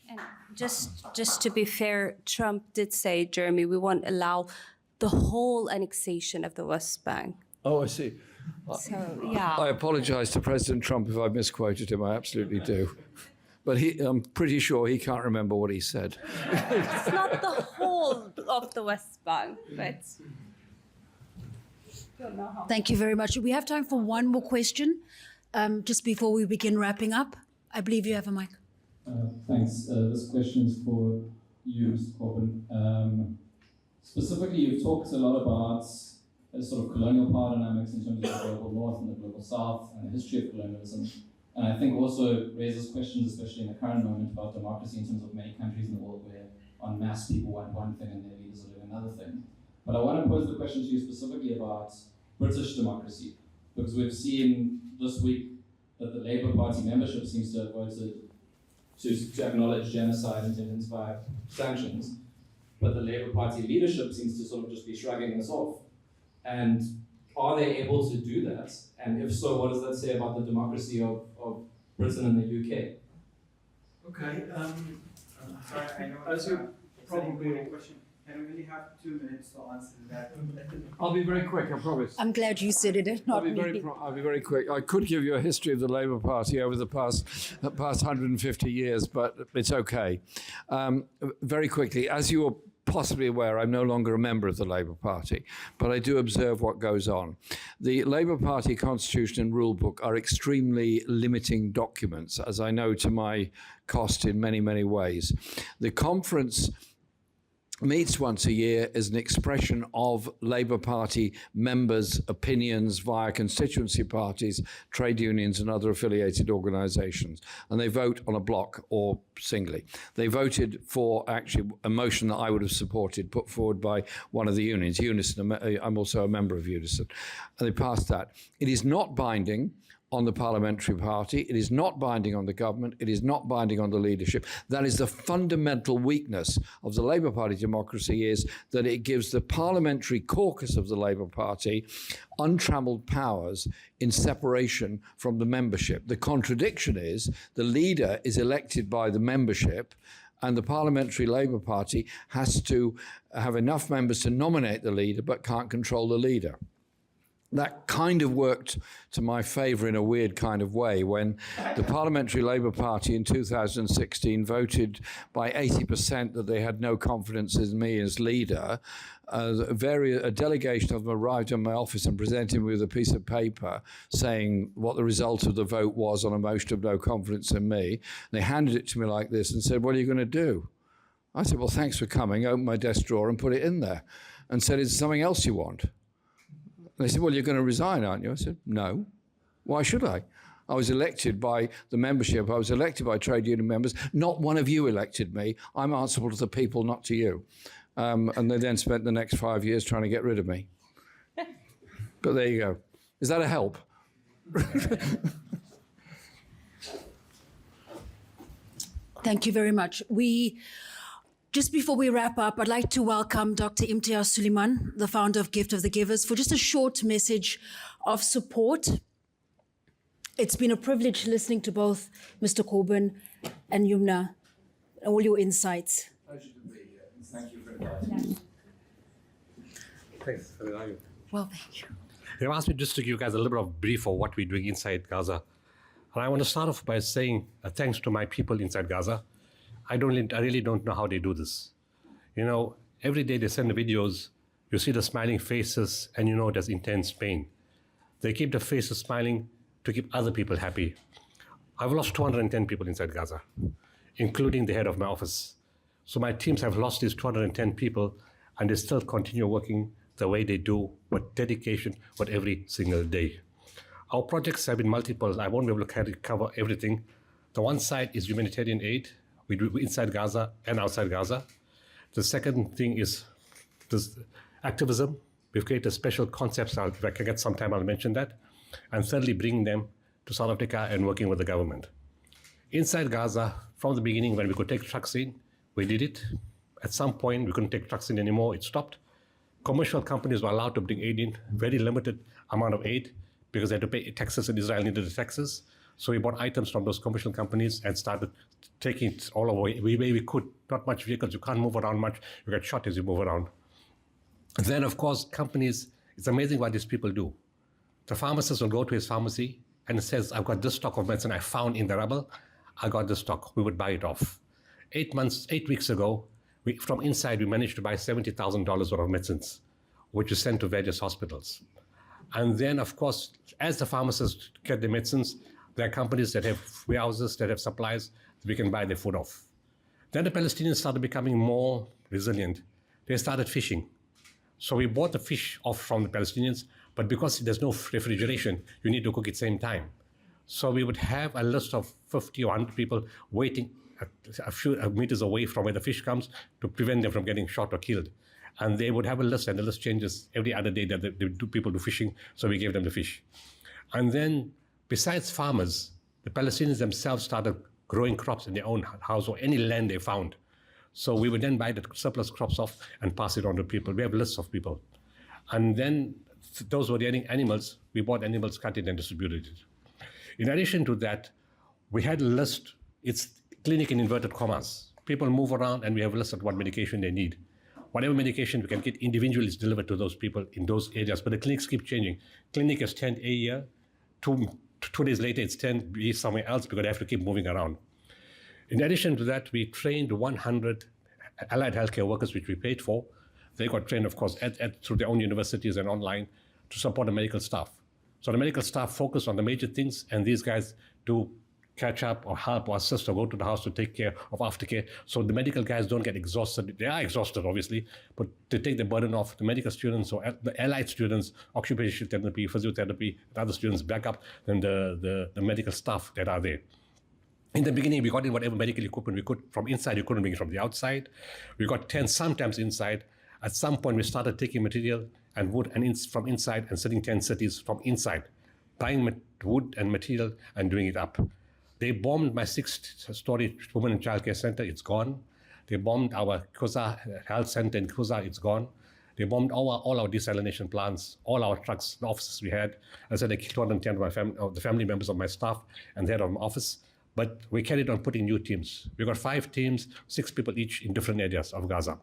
And just to be fair, Trump did say, Jeremy, we won't allow the whole annexation of the West Bank. Oh, I see. So, yeah. I apologize to President Trump if I misquoted him. I absolutely do. But I'm pretty sure he can't remember what he said. It's not the whole of the West Bank, but... Thank you very much. We have time for one more question just before we begin wrapping up. I believe you have a mic. Thanks. This question is for you, Mr. Corbyn. Specifically, you've talked a lot about sort of colonial power dynamics in terms of the global north and the global south and the history of colonialism. And I think also raises questions, especially in the current moment, about democracy in terms of many countries in the world where en masse people want one thing and their leaders are doing another thing. But I want to pose the question to you specifically about British democracy, because we've seen this week that the Labour Party membership seems to have voted to acknowledge genocide and to intensify sanctions, but the Labour Party leadership seems to sort of just be shrugging this off. And are they able to do that? And if so, what does that say about the democracy of Britain and the UK? Okay. I know As you probably question. And we only have 2 minutes to answer that. I'll be very quick, I promise. I'm glad you said it, not me. I'll be very quick. I could give you a history of the Labour Party over the past 150 years, but it's okay. Very quickly, as you are possibly aware, I'm no longer a member of the Labour Party, but I do observe what goes on. The Labour Party constitution and rule book are extremely limiting documents, as I know to my cost in many, many ways. The conference meets once a year as an expression of Labour Party members' opinions via constituency parties, trade unions and other affiliated organisations. And they vote on a block or singly. They voted for actually a motion that I would have supported, put forward by one of the unions, Unison. I'm also a member of Unison. And they passed that. It is not binding on the parliamentary party. It is not binding on the government. It is not binding on the leadership. That is the fundamental weakness of the Labour Party democracy, is that it gives the parliamentary caucus of the Labour Party untrammeled powers in separation from the membership. The contradiction is the leader is elected by the membership, and the Parliamentary Labour Party has to have enough members to nominate the leader but can't control the leader. That kind of worked to my favour in a weird kind of way when the Parliamentary Labour Party in 2016 voted by 80% that they had no confidence in me as leader. A delegation of them arrived in my office and presented me with a piece of paper saying what the result of the vote was on a motion of no confidence in me. They handed it to me like this and said, "What are you going to do?" I said, "Well, thanks for coming." Opened my desk drawer and put it in there and said, "Is there something else you want?" And they said, "Well, you're going to resign, aren't you?" I said, "No. Why should I? I was elected by the membership. I was elected by trade union members. Not one of you elected me. I'm answerable to the people, not to you." And they then spent the next 5 years trying to get rid of me. But there you go. Is that a help? Thank you very much. Just before we wrap up, I'd like to welcome Dr. Imtiaz Sooliman, the founder of Gift of the Givers, for just a short message of support. It's been a privilege listening to both Mr. Corbyn and Yumna, and all your insights. Pleasure to be here. Thank you for inviting me. Thanks. Well, thank you. They've asked me just to give you guys a little bit of brief of what we're doing inside Gaza. And I want to start off by saying thanks to my people inside Gaza. I really don't know how they do this. You know, every day they send the videos, you see the smiling faces, and you know there's intense pain. They keep the faces smiling to keep other people happy. I've lost 210 people inside Gaza, including the head of my office. So my teams have lost these 210 people, and they still continue working the way they do, with dedication, with every single day. Our projects have been multiple. I won't be able to cover everything. The one side is humanitarian aid. We do inside Gaza and outside Gaza. The second thing is this activism. We've created special concepts. If I can get some time, I'll mention that. And thirdly, bringing them to South Africa and working with the government. Inside Gaza, from the beginning, when we could take trucks in, we did it. At some point, we couldn't take trucks in anymore. It stopped. Commercial companies were allowed to bring aid in, very limited amount of aid, because they had to pay taxes, and Israel needed the taxes. So we bought items from those commercial companies and started taking it all over. We could, not much vehicles, you can't move around much, you get shot as you move around. And then, of course, companies, it's amazing what these people do. The pharmacist will go to his pharmacy and it says, I've got this stock of medicine I found in the rubble, I got this stock, we would buy it off. 8 weeks ago, from inside, we managed to buy $70,000 worth of medicines, which is sent to various hospitals. And then, of course, as the pharmacists get the medicines, there are companies that have warehouses, that have supplies, that we can buy their food off. Then the Palestinians started becoming more resilient. They started fishing. So we bought the fish off from the Palestinians, but because there's no refrigeration, you need to cook it same time. So we would have a list of 50 or 100 people waiting a few meters away from where the fish comes to prevent them from getting shot or killed. And they would have a list, and the list changes every other day that people do fishing, so we gave them the fish. And then, besides farmers, the Palestinians themselves started growing crops in their own house or any land they found. So we would then buy the surplus crops off and pass it on to people. We have lists of people. And then those were the animals. We bought animals, cut it, and distributed it. In addition to that, we had a list. It's clinic in inverted commas. People move around, and we have a list of what medication they need. Whatever medication we can get individually is delivered to those people in those areas. But the clinics keep changing. Clinic is 10 a year. Two days later, it's 10 B somewhere else because they have to keep moving around. In addition to that, we trained 100 allied healthcare workers, which we paid for. They got trained, of course, through their own universities and online to support the medical staff. So the medical staff focus on the major things, and these guys do catch up or help or assist or go to the house to take care of aftercare. So the medical guys don't get exhausted. They are exhausted, obviously, but to take the burden off the medical students or the allied students, occupational therapy, physiotherapy, and other students back up than the medical staff that are there. In the beginning, we got in whatever medical equipment we could from inside. You couldn't bring it from the outside. We got tents sometimes inside. At some point, we started taking material and wood from inside and setting tent cities from inside, buying wood and material and doing it up. They bombed my 6-story women and child care center. It's gone. They bombed our Kuza health center in Kuza. It's gone. They bombed all our desalination plants, all our trucks, the offices we had. I said they killed 210 of the family members of my staff and the head of my office. But we carried on putting new teams. We got 5 teams, 6 people each in different areas of Gaza.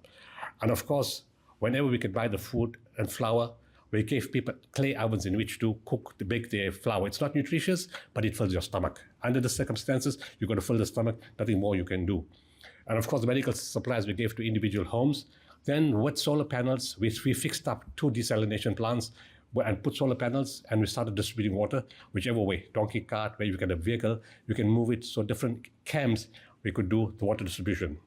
And of course, whenever we could buy the food and flour, we gave people clay ovens in which to bake their flour. It's not nutritious, but it fills your stomach. Under the circumstances, you're going to fill the stomach, nothing more you can do. And of course, the medical supplies we gave to individual homes. Then with solar panels, we fixed up 2 desalination plants and put solar panels, and we started distributing water, whichever way, donkey cart, where you get a vehicle, you can move it. So different camps, we could do the water distribution.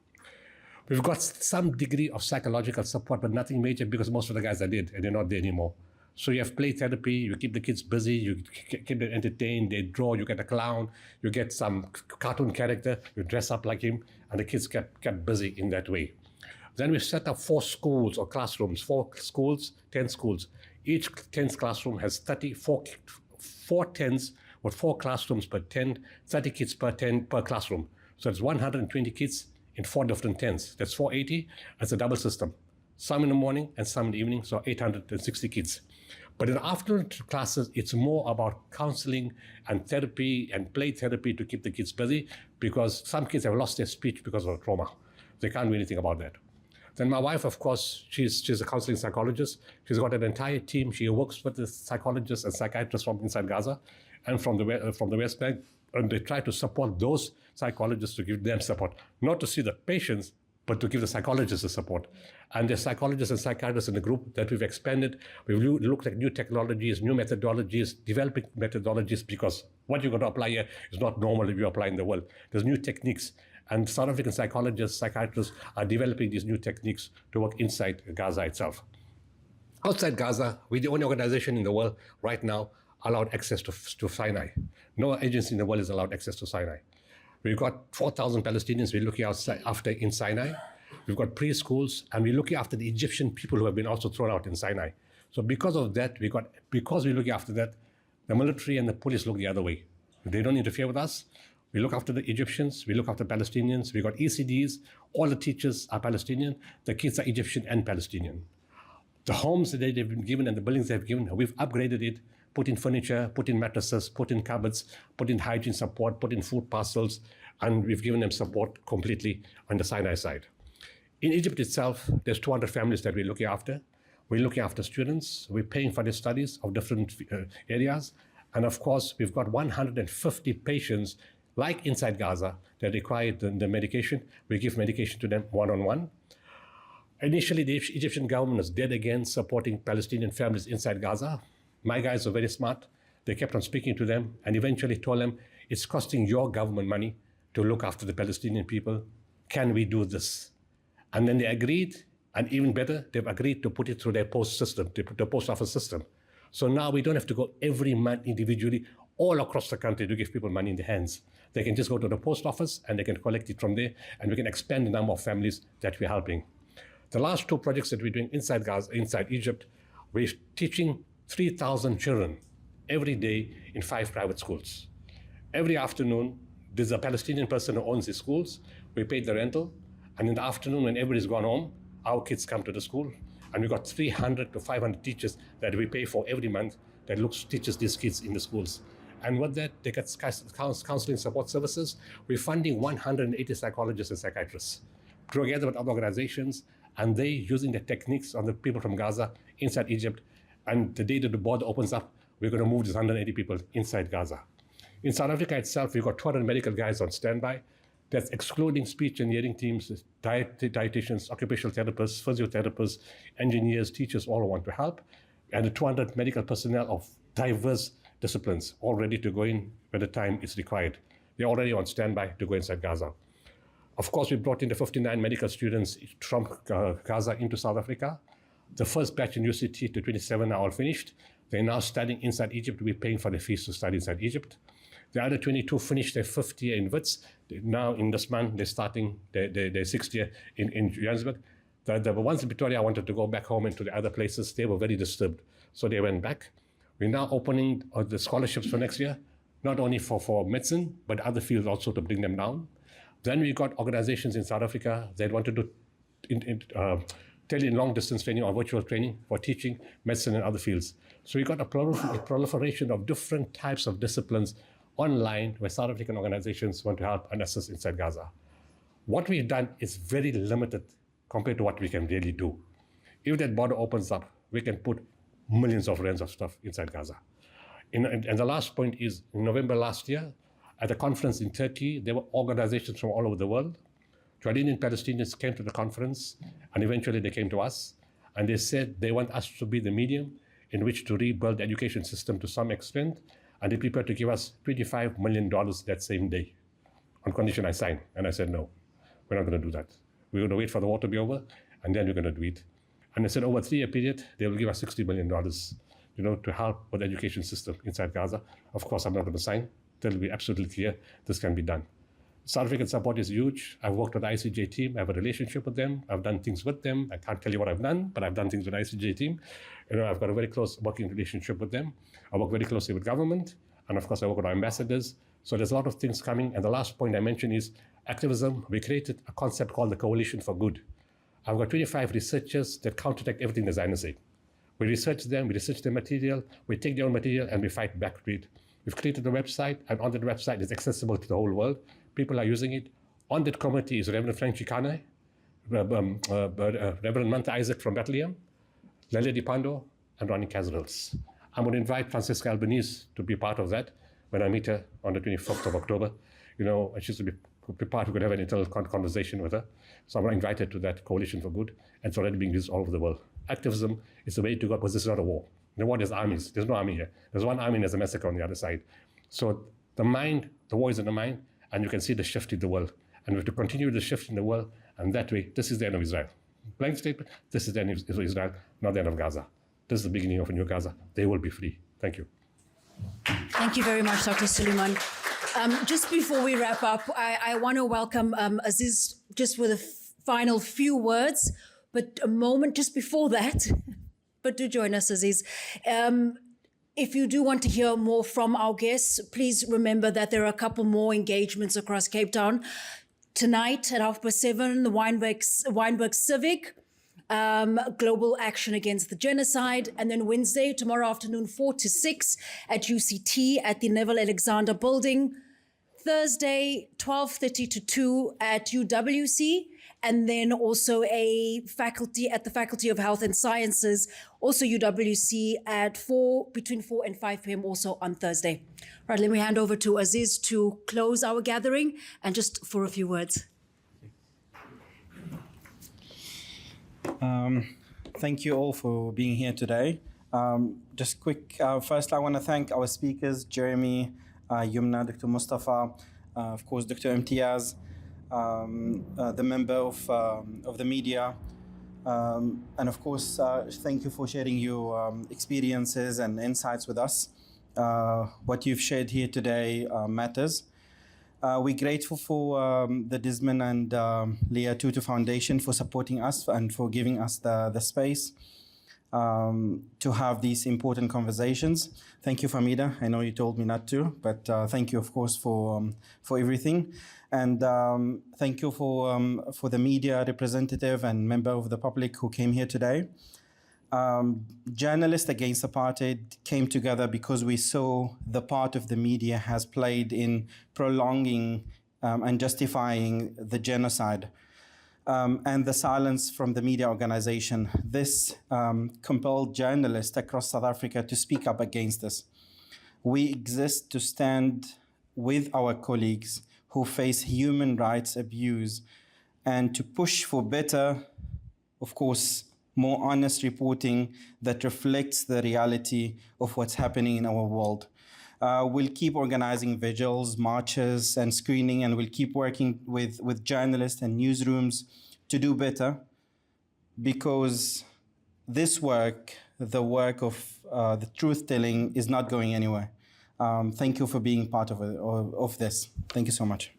We've got some degree of psychological support, but nothing major because most of the guys are dead and they're not there anymore. So you have play therapy, you keep the kids busy, you keep them entertained, they draw, you get a clown, you get some cartoon character, you dress up like him, and the kids kept busy in that way. Then we set up 4 schools or classrooms, 4 schools, 10 schools. Each 10th classroom has 4 tents with 4 classrooms per tent, 30 kids per classroom. So it's 120 kids in 4 different tents. That's 480. That's a double system. Some in the morning and some in the evening, so 860 kids. But in the afternoon classes, it's more about counseling and therapy and play therapy to keep the kids busy because some kids have lost their speech because of trauma. They can't do anything about that. Then my wife, of course, she's a counseling psychologist. She's got an entire team. She works with the psychologists and psychiatrists from inside Gaza and from the West Bank. And they try to support those psychologists to give them support, not to see the patients, but to give the psychologists the support. And the psychologists and psychiatrists in the group that we've expanded, we've looked at new technologies, new methodologies, developing methodologies, because what you're going to apply here is not normal if you apply in the world. There's new techniques. And South African psychologists, psychiatrists are developing these new techniques to work inside Gaza itself. Outside Gaza, we're the only organization in the world right now allowed access to Sinai. No agency in the world is allowed access to Sinai. We've got 4,000 Palestinians we're looking after in Sinai. We've got preschools, and we're looking after the Egyptian people who have been also thrown out in Sinai. So because of that, because we're looking after that, the military and the police look the other way. They don't interfere with us. We look after the Egyptians, we look after Palestinians, we got ECDs, all the teachers are Palestinian, the kids are Egyptian and Palestinian. The homes that they've been given and the buildings they've given, we've upgraded it, put in furniture, put in mattresses, put in cupboards, put in hygiene support, put in food parcels, and we've given them support completely on the Sinai side. In Egypt itself, there's 200 families that we're looking after. We're looking after students. We're paying for their studies of different areas. And of course, we've got 150 patients like inside Gaza that require the medication. We give medication to them one-on-one. Initially, the Egyptian government was dead against supporting Palestinian families inside Gaza. My guys are very smart. They kept on speaking to them and eventually told them, it's costing your government money to look after the Palestinian people. Can we do this? And then they agreed, and even better, they've agreed to put it through their post system, the post office system. So now we don't have to go every month individually all across the country to give people money in their hands. They can just go to the post office and they can collect it from there, and we can expand the number of families that we're helping. The last 2 projects that we're doing inside Gaza, inside Egypt, we're teaching 3,000 children every day in 5 private schools. Every afternoon, there's a Palestinian person who owns the schools. We pay the rental, and in the afternoon, when everybody's gone home, our kids come to the school, and we've got 300 to 500 teachers that we pay for every month that teaches these kids in the schools. And with that, they get counseling support services. We're funding 180 psychologists and psychiatrists together with other organizations, and they using the techniques of the people from Gaza inside Egypt. And the day that the border opens up, we're going to move these 180 people inside Gaza. In South Africa itself, we've got 200 medical guys on standby. That's excluding speech and hearing teams, dietitians, occupational therapists, physiotherapists, engineers, teachers, all want to help. And the 200 medical personnel of diverse disciplines, all ready to go in when the time is required. They're already on standby to go inside Gaza. Of course, we brought in the 59 medical students from Gaza into South Africa. The first batch in UCT to 27 are all finished. They're now studying inside Egypt. We're paying for the fees to study inside Egypt. The other 22 finished their 5th year in WITS. Now in this month, they're starting their 6th year in Johannesburg. The ones in Pretoria wanted to go back home and to the other places. They were very disturbed, so they went back. We're now opening the scholarships for next year, not only for medicine, but other fields also to bring them down. Then we got organizations in South Africa that wanted to tele and long distance training or virtual training for teaching medicine and other fields. So we got a proliferation of different types of disciplines online where South African organizations want to help and assist inside Gaza. What we've done is very limited compared to what we can really do. If that border opens up, we can put millions of rands of stuff inside Gaza. And the last point is, in November last year, at a conference in Turkey, there were organizations from all over the world. Jordanian Palestinians came to the conference, and eventually they came to us, and they said they want us to be the medium in which to rebuild the education system to some extent, and they prepared to give us $25 million that same day, on condition I sign. And I said, no, we're not going to do that. We're going to wait for the war to be over, and then we're going to do it. And they said over a 3-year period, they will give us $60 million, to help with the education system inside Gaza. Of course, I'm not going to sign. It'll be absolutely clear this can be done. South African support is huge. I've worked with the ICJ team. I have a relationship with them. I've done things with them. I can't tell you what I've done, but I've done things with the ICJ team. I've got a very close working relationship with them. I work very closely with government. And of course, I work with our ambassadors. So there's a lot of things coming. And the last point I mentioned is activism. We created a concept called the Coalition for Good. I've got 25 researchers that counteract everything the Zionists say. We research them, we research their material, we take their own material, and we fight back to it. We've created a website, and on that website, it's accessible to the whole world. People are using it. On that committee is Reverend Frank Chikane, Reverend Manta Isaac from Bethlehem, Lelia Dipando, and Ronnie Casrils. I'm going to invite Francesca Albanese to be part of that when I meet her on the 25th of October. And she's going to be part, we could have an internal conversation with her. So I'm going to invite her to that Coalition for Good, and it's already being used all over the world. Activism is the way to go, because this is not a war. The war is armies. There's no army here. There's one army and there's a massacre on the other side. So the war is in the mind, and you can see the shift in the world. And we have to continue the shift in the world, and that way, this is the end of Israel. Blank statement, this is the end of Israel, not the end of Gaza. This is the beginning of a new Gaza. They will be free. Thank you. Thank you very much, Dr. Suleiman. Just before we wrap up, I want to welcome Aziz just with a final few words, but a moment just before that. But do join us, Aziz. If you do want to hear more from our guests, please remember that there are a couple more engagements across Cape Town. Tonight at 7:30, the Wynberg Civic, Global Action Against the Genocide. And then Wednesday, tomorrow afternoon, 4 to 6 at UCT at the Neville Alexander Building. Thursday, 12:30 to 2 at UWC, and then also a faculty at the Faculty of Health and Sciences, also UWC, at between 4 and 5 p.m. also on Thursday. All right, let me hand over to Aziz to close our gathering and just for a few words. Thank you all for being here today. Just quick, first I want to thank our speakers, Jeremy, Yumna, Dr. Mustafa, of course, Dr. Imtiaz, the member of the media, and of course, thank you for sharing your experiences and insights with us. What you've shared here today matters. We're grateful for the Desmond and Leah Tutu Foundation for supporting us and for giving us the space to have these important conversations. Thank you, Famida. I know you told me not to, but thank you, of course, for everything. And thank you for the media representative and member of the public who came here today. Journalists Against Apartheid came together because we saw the part of the media has played in prolonging and justifying the genocide. And the silence from the media organization. This compelled journalists across South Africa to speak up against this. We exist to stand with our colleagues who face human rights abuse and to push for better, of course, more honest reporting that reflects the reality of what's happening in our world. We'll keep organizing vigils, marches, and screening, and we'll keep working with journalists and newsrooms to do better, because this work, the work of the truth-telling, is not going anywhere. Thank you for being part of this. Thank you so much.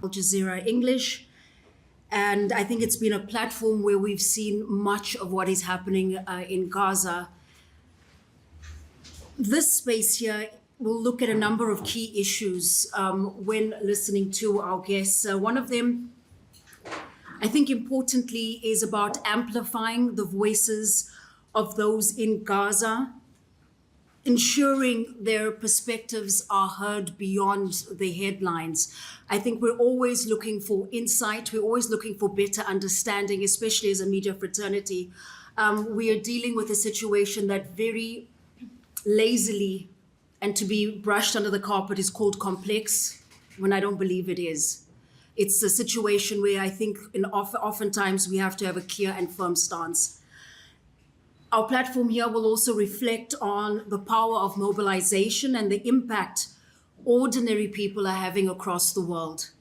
Al Jazeera English. And I think it's been a platform where we've seen much of what is happening in Gaza. This space here will look at a number of key issues when listening to our guests. One of them, I think importantly, is about amplifying the voices of those in Gaza, ensuring their perspectives are heard beyond the headlines. I think we're always looking for insight. We're always looking for better understanding, especially as a media fraternity. We are dealing with a situation that very lazily and to be brushed under the carpet is called complex, when I don't believe it is. It's a situation where I think oftentimes we have to have a clear and firm stance. Our platform here will also reflect on the power of mobilization and the impact ordinary people are having across the world.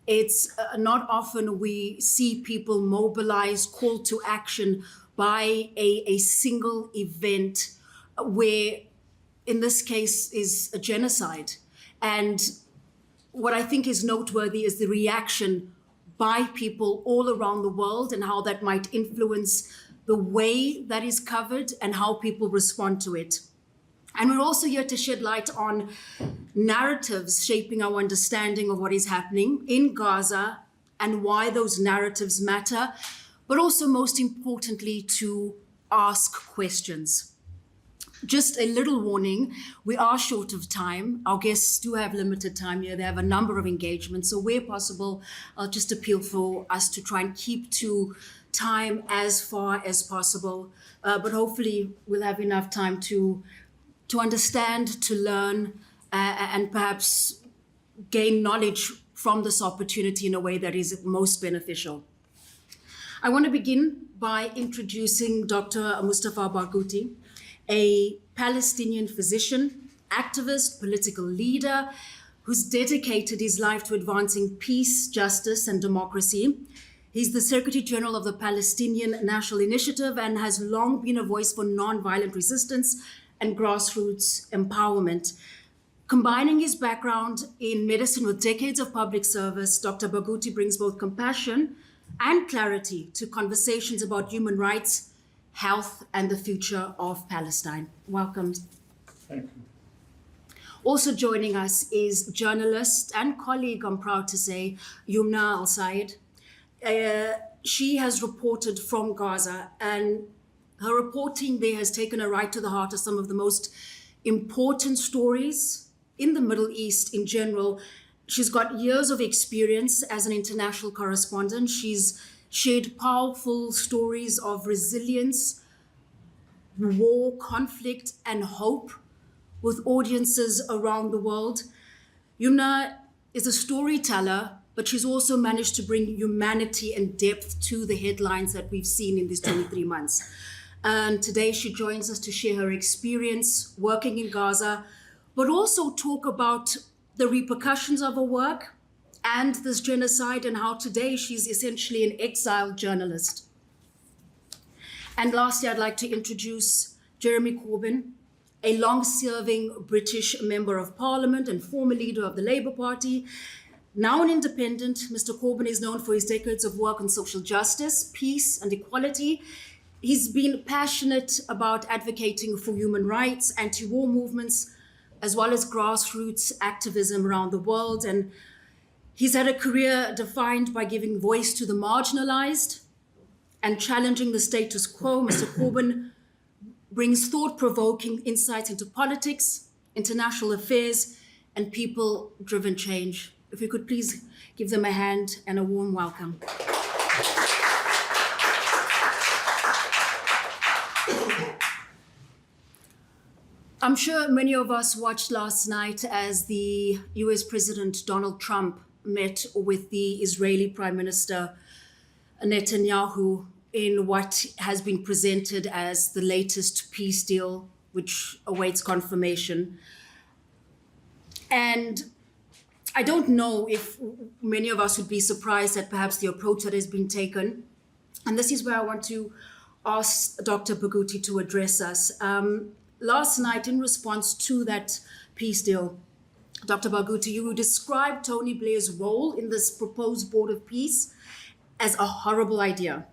It's not often we see people mobilize, call to action by a single event where, in this case, is a genocide. And what I think is noteworthy is the reaction by people all around the world and how that might influence the way that is covered and how people respond to it. And we're also here to shed light on narratives shaping our understanding of what is happening in Gaza and why those narratives matter, but also most importantly to ask questions. Just a little warning, we are short of time. Our guests do have limited time here. They have a number of engagements. So where possible, I'll just appeal for us to try and keep to time as far as possible. But hopefully we'll have enough time to understand, to learn, and perhaps gain knowledge from this opportunity in a way that is most beneficial. I want to begin by introducing Dr. Mustafa Barghouti, a Palestinian physician, activist, political leader, who's dedicated his life to advancing peace, justice, and democracy. He's the Secretary General of the Palestinian National Initiative and has long been a voice for nonviolent resistance and grassroots empowerment. Combining his background in medicine with decades of public service, Dr. Barghouti brings both compassion and clarity to conversations about human rights, health, and the future of Palestine. Welcome. Thank you. Also joining us is journalist and colleague, I'm proud to say, Yumna Al-Sayed. She has reported from Gaza, and Her reporting there has taken her right to the heart of some of the most important stories in the Middle East in general. She's got years of experience as an international correspondent. She's shared powerful stories of resilience, war, conflict, and hope with audiences around the world. Yumna is a storyteller, but she's also managed to bring humanity and depth to the headlines that we've seen in these 23 months. And today she joins us to share her experience working in Gaza, but also talk about the repercussions of her work and this genocide and how today she's essentially an exiled journalist. And lastly, I'd like to introduce Jeremy Corbyn, a long-serving British member of Parliament and former leader of the Labour Party. Now an independent, Mr. Corbyn is known for his decades of work on social justice, peace, and equality. He's been passionate about advocating for human rights, anti-war movements, as well as grassroots activism around the world. And he's had a career defined by giving voice to the marginalized and challenging the status quo. Mr. Corbyn brings thought-provoking insights into politics, international affairs, and people-driven change. If we could please give them a hand and a warm welcome. I'm sure many of us watched last night as the US President Donald Trump met with the Israeli Prime Minister Netanyahu in what has been presented as the latest peace deal, which awaits confirmation. And I don't know if many of us would be surprised at perhaps the approach that has been taken. And this is where I want to ask Dr. Barghouti to address us. Last night, in response to that peace deal, Dr. Barghouti, you described Tony Blair's role in this proposed board of peace as a horrible idea.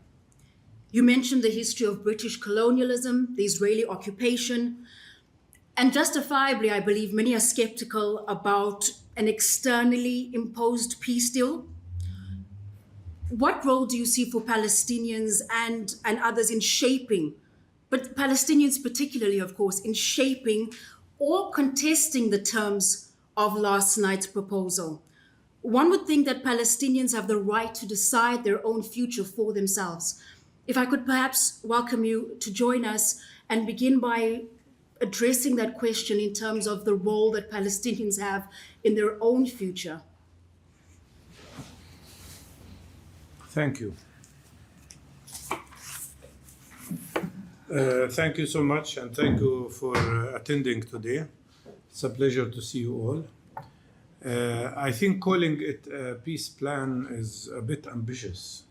You mentioned the history of British colonialism, the Israeli occupation, and justifiably, I believe many are skeptical about an externally imposed peace deal. What role do you see for Palestinians and others in shaping, but Palestinians particularly, of course, in shaping or contesting the terms of last night's proposal? One would think that Palestinians have the right to decide their own future for themselves. If I could perhaps welcome you to join us and begin by addressing that question in terms of the role that Palestinians have in their own future. Thank you. Thank you so much, and thank you for attending today. It's a pleasure to see you all. I think calling it a peace plan is a bit ambitious.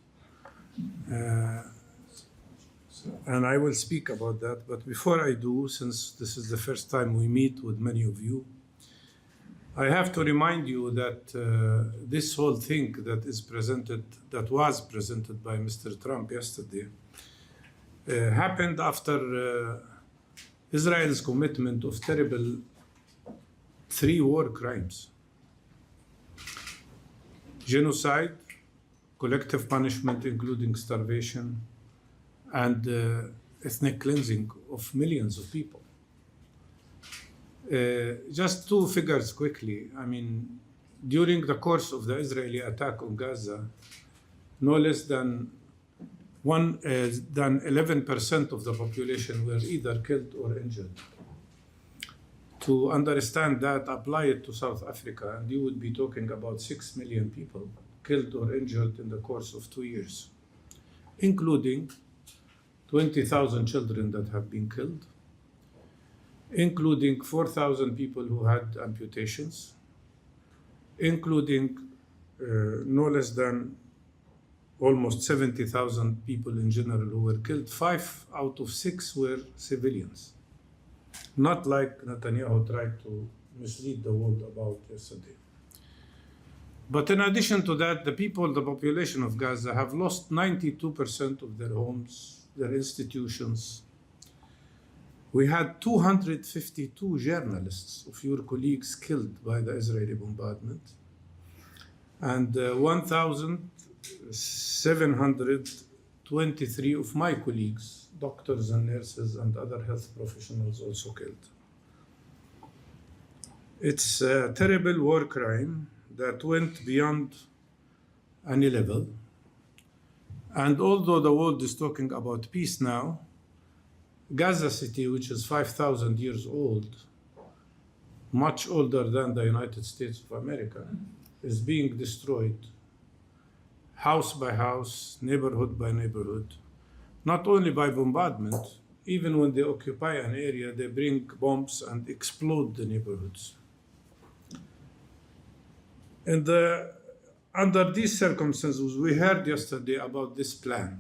And I will speak about that. But before I do, since this is the first time we meet with many of you, I have to remind you that this whole thing that was presented by Mr. Trump yesterday, happened after Israel's commitment of terrible 3 war crimes: genocide, collective punishment, including starvation, and ethnic cleansing of millions of people. Just 2 figures quickly. I mean, during the course of the Israeli attack on Gaza, no less than 11% of the population were either killed or injured. To understand that, apply it to South Africa, and you would be talking about 6 million people killed or injured in the course of 2 years, including 20,000 children that have been killed, including 4,000 people who had amputations, including no less than almost 70,000 people in general who were killed. 5 out of 6 were civilians, not like Netanyahu tried to mislead the world about yesterday. But in addition to that, the population of Gaza have lost 92% of their homes, their institutions. We had 252 journalists of your colleagues killed by the Israeli bombardment, and 1,700 to 23 of my colleagues, doctors and nurses and other health professionals also killed. It's a terrible war crime that went beyond any level. And although the world is talking about peace now, Gaza City, which is 5,000 years old, much older than the United States of America, is being destroyed, house by house, neighborhood by neighborhood, not only by bombardment, even when they occupy an area, they bring bombs and explode the neighborhoods. Under these circumstances, we heard yesterday about this plan,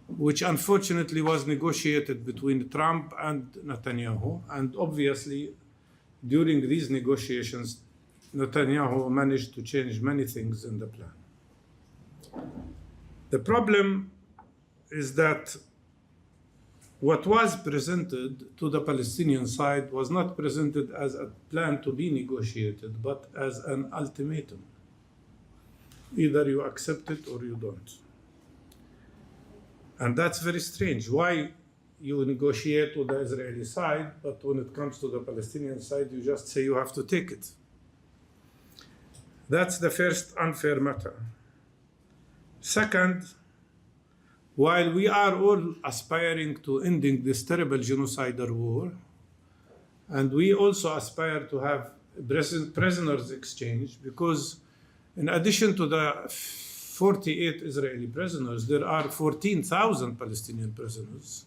which unfortunately was negotiated between Trump and Netanyahu. And obviously, during these negotiations, Netanyahu managed to change many things in the plan. The problem is that what was presented to the Palestinian side was not presented as a plan to be negotiated, but as an ultimatum. Either you accept it or you don't. And that's very strange. Why you negotiate with the Israeli side, but when it comes to the Palestinian side, you just say you have to take it. That's the first unfair matter. Second, while we are all aspiring to ending this terrible genocidal war, and we also aspire to have prisoners exchange, because in addition to the 48 Israeli prisoners, there are 14,000 Palestinian prisoners,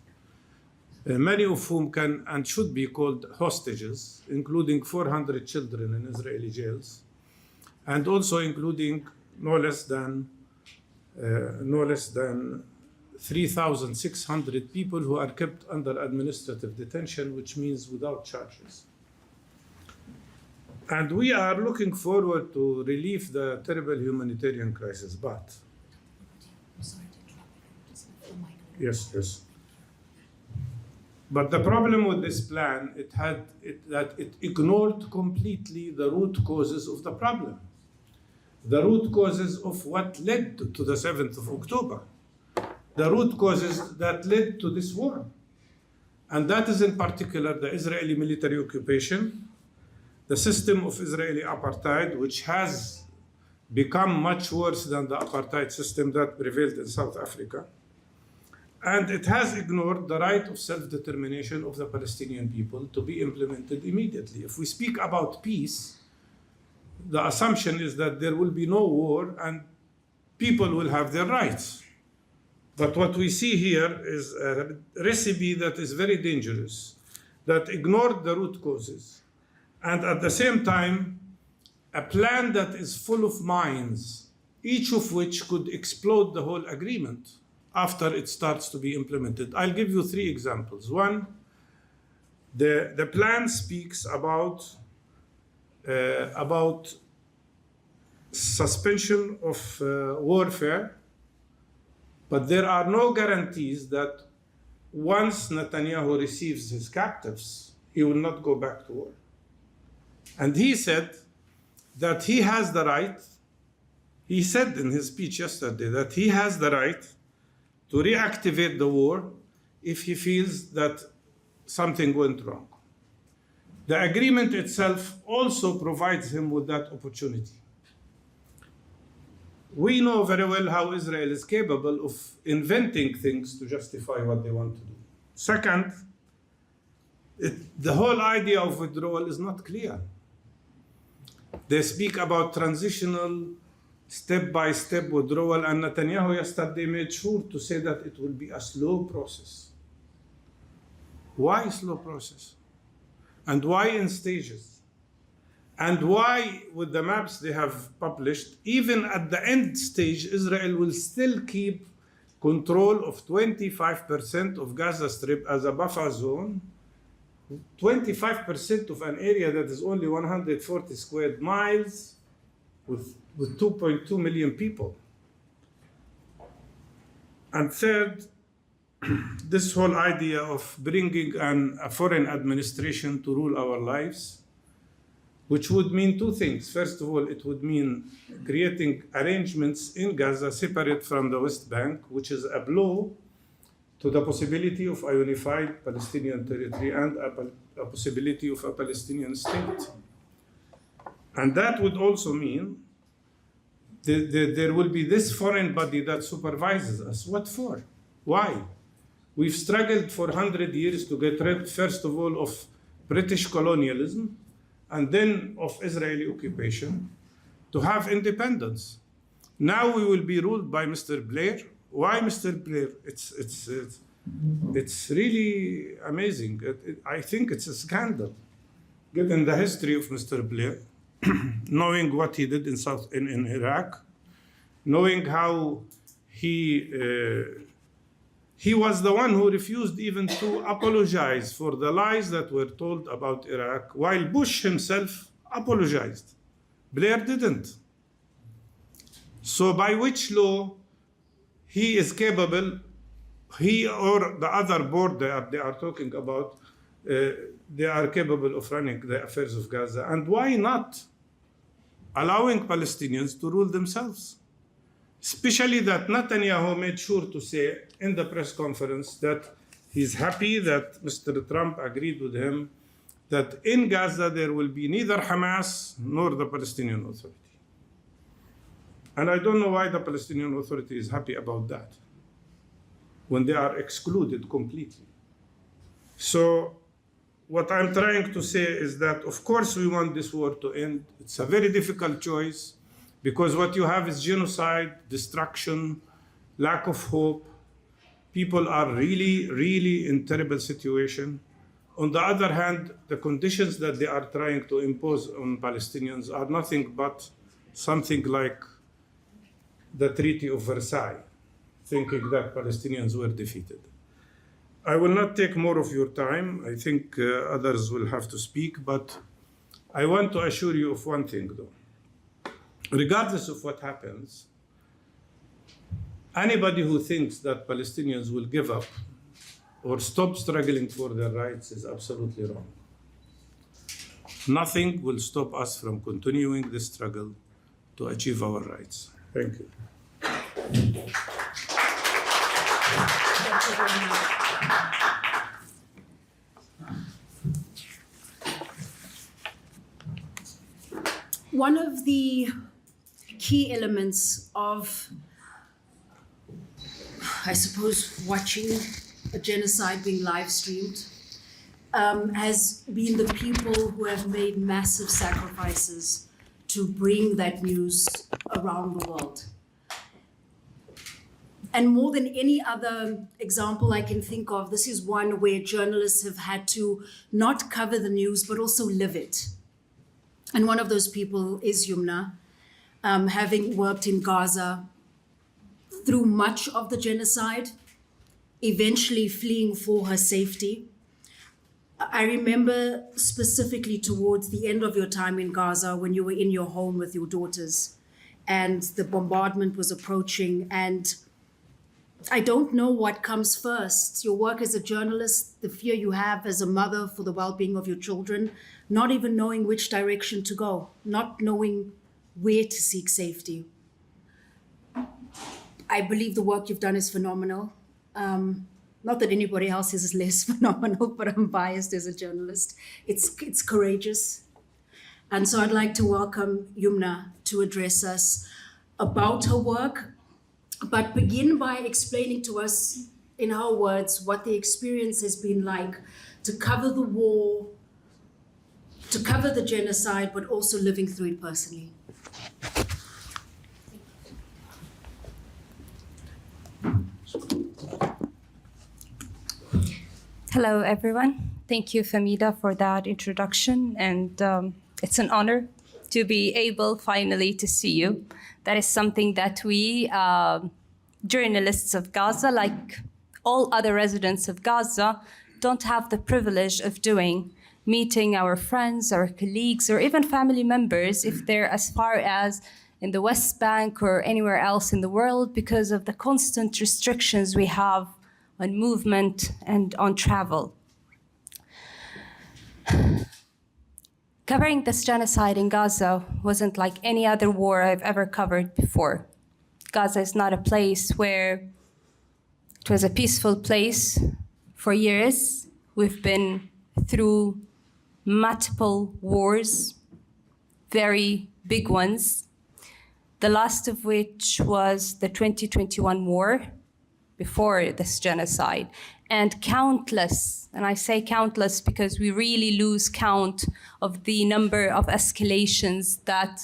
many of whom can and should be called hostages, including 400 children in Israeli jails, and also including no less than 3,600 people who are kept under administrative detention, which means without charges. And we are looking forward to relieve the terrible humanitarian crisis, but yes. But the problem with this plan, that it ignored completely the root causes of the problem, the root causes of what led to the 7th of October, the root causes that led to this war. And that is in particular the Israeli military occupation, the system of Israeli apartheid, which has become much worse than the apartheid system that prevailed in South Africa. And it has ignored the right of self-determination of the Palestinian people to be implemented immediately. If we speak about peace, the assumption is that there will be no war and people will have their rights. But what we see here is a recipe that is very dangerous, that ignored the root causes, and at the same time, a plan that is full of mines, each of which could explode the whole agreement after it starts to be implemented. I'll give you 3 examples. One, the plan speaks about suspension of warfare, but there are no guarantees that once Netanyahu receives his captives, he will not go back to war. And he said that he has the right, he said in his speech yesterday that he has the right to reactivate the war if he feels that something went wrong. The agreement itself also provides him with that opportunity. We know very well how Israel is capable of inventing things to justify what they want to do. Second, the whole idea of withdrawal is not clear. They speak about transitional, step-by-step withdrawal, and Netanyahu yesterday made sure to say that it will be a slow process. Why slow process? And why in stages? And why, with the maps they have published, even at the end stage, Israel will still keep control of 25% of Gaza Strip as a buffer zone, 25% of an area that is only 140 square miles with 2.2 million people. And third, this whole idea of bringing a foreign administration to rule our lives which would mean two things. First of all, it would mean creating arrangements in Gaza separate from the West Bank, which is a blow to the possibility of a unified Palestinian territory and a possibility of a Palestinian state. And that would also mean there will be this foreign body that supervises us. What for? Why? We've struggled for 100 years to get rid, first of all, of British colonialism, and then of Israeli occupation, to have independence. Now we will be ruled by Mr. Blair. Why Mr. Blair? It's really amazing. I think it's a scandal, given the history of Mr. Blair, knowing what he did in Iraq, knowing how he was the one who refused even to apologize for the lies that were told about Iraq, while Bush himself apologized. Blair didn't. So by which law he is capable, he or the other board they are talking about, they are capable of running the affairs of Gaza? And why not allowing Palestinians to rule themselves? Especially that Netanyahu made sure to say in the press conference that he's happy that Mr. Trump agreed with him that in Gaza there will be neither Hamas nor the Palestinian Authority. And I don't know why the Palestinian Authority is happy about that when they are excluded completely. So what I'm trying to say is that, of course, we want this war to end. It's a very difficult choice, because what you have is genocide, destruction, lack of hope. People are really, really in terrible situation. On the other hand, the conditions that they are trying to impose on Palestinians are nothing but something like the Treaty of Versailles, thinking that Palestinians were defeated. I will not take more of your time. I think others will have to speak, but I want to assure you of one thing, though. Regardless of what happens, anybody who thinks that Palestinians will give up or stop struggling for their rights is absolutely wrong. Nothing will stop us from continuing this struggle to achieve our rights. Thank you. One of the key elements of, I suppose, watching a genocide being live streamed has been the people who have made massive sacrifices to bring that news around the world. And more than any other example I can think of, this is one where journalists have had to not cover the news, but also live it. And one of those people is Yumna, having worked in Gaza through much of the genocide, eventually fleeing for her safety. I remember specifically towards the end of your time in Gaza when you were in your home with your daughters and the bombardment was approaching, and I don't know what comes first. Your work as a journalist, the fear you have as a mother for the well-being of your children, not even knowing which direction to go, not knowing where to seek safety. I believe the work you've done is phenomenal. Not that anybody else is less phenomenal, but I'm biased as a journalist. It's courageous. And so I'd like to welcome Yumna to address us about her work, but begin by explaining to us in her words what the experience has been like to cover the war, to cover the genocide, but also living through it personally. Hello, everyone. Thank you, Famida, for that introduction. And it's an honor to be able finally to see you. That is something that we, journalists of Gaza, like all other residents of Gaza, don't have the privilege of doing, meeting our friends, our colleagues, or even family members if they're as far as in the West Bank or anywhere else in the world because of the constant restrictions we have on movement and on travel. Covering this genocide in Gaza wasn't like any other war I've ever covered before. Gaza is not a place where it was a peaceful place for years. We've been through multiple wars, very big ones, the last of which was the 2021 war before this genocide, and countless, and I say countless because we really lose count of the number of escalations that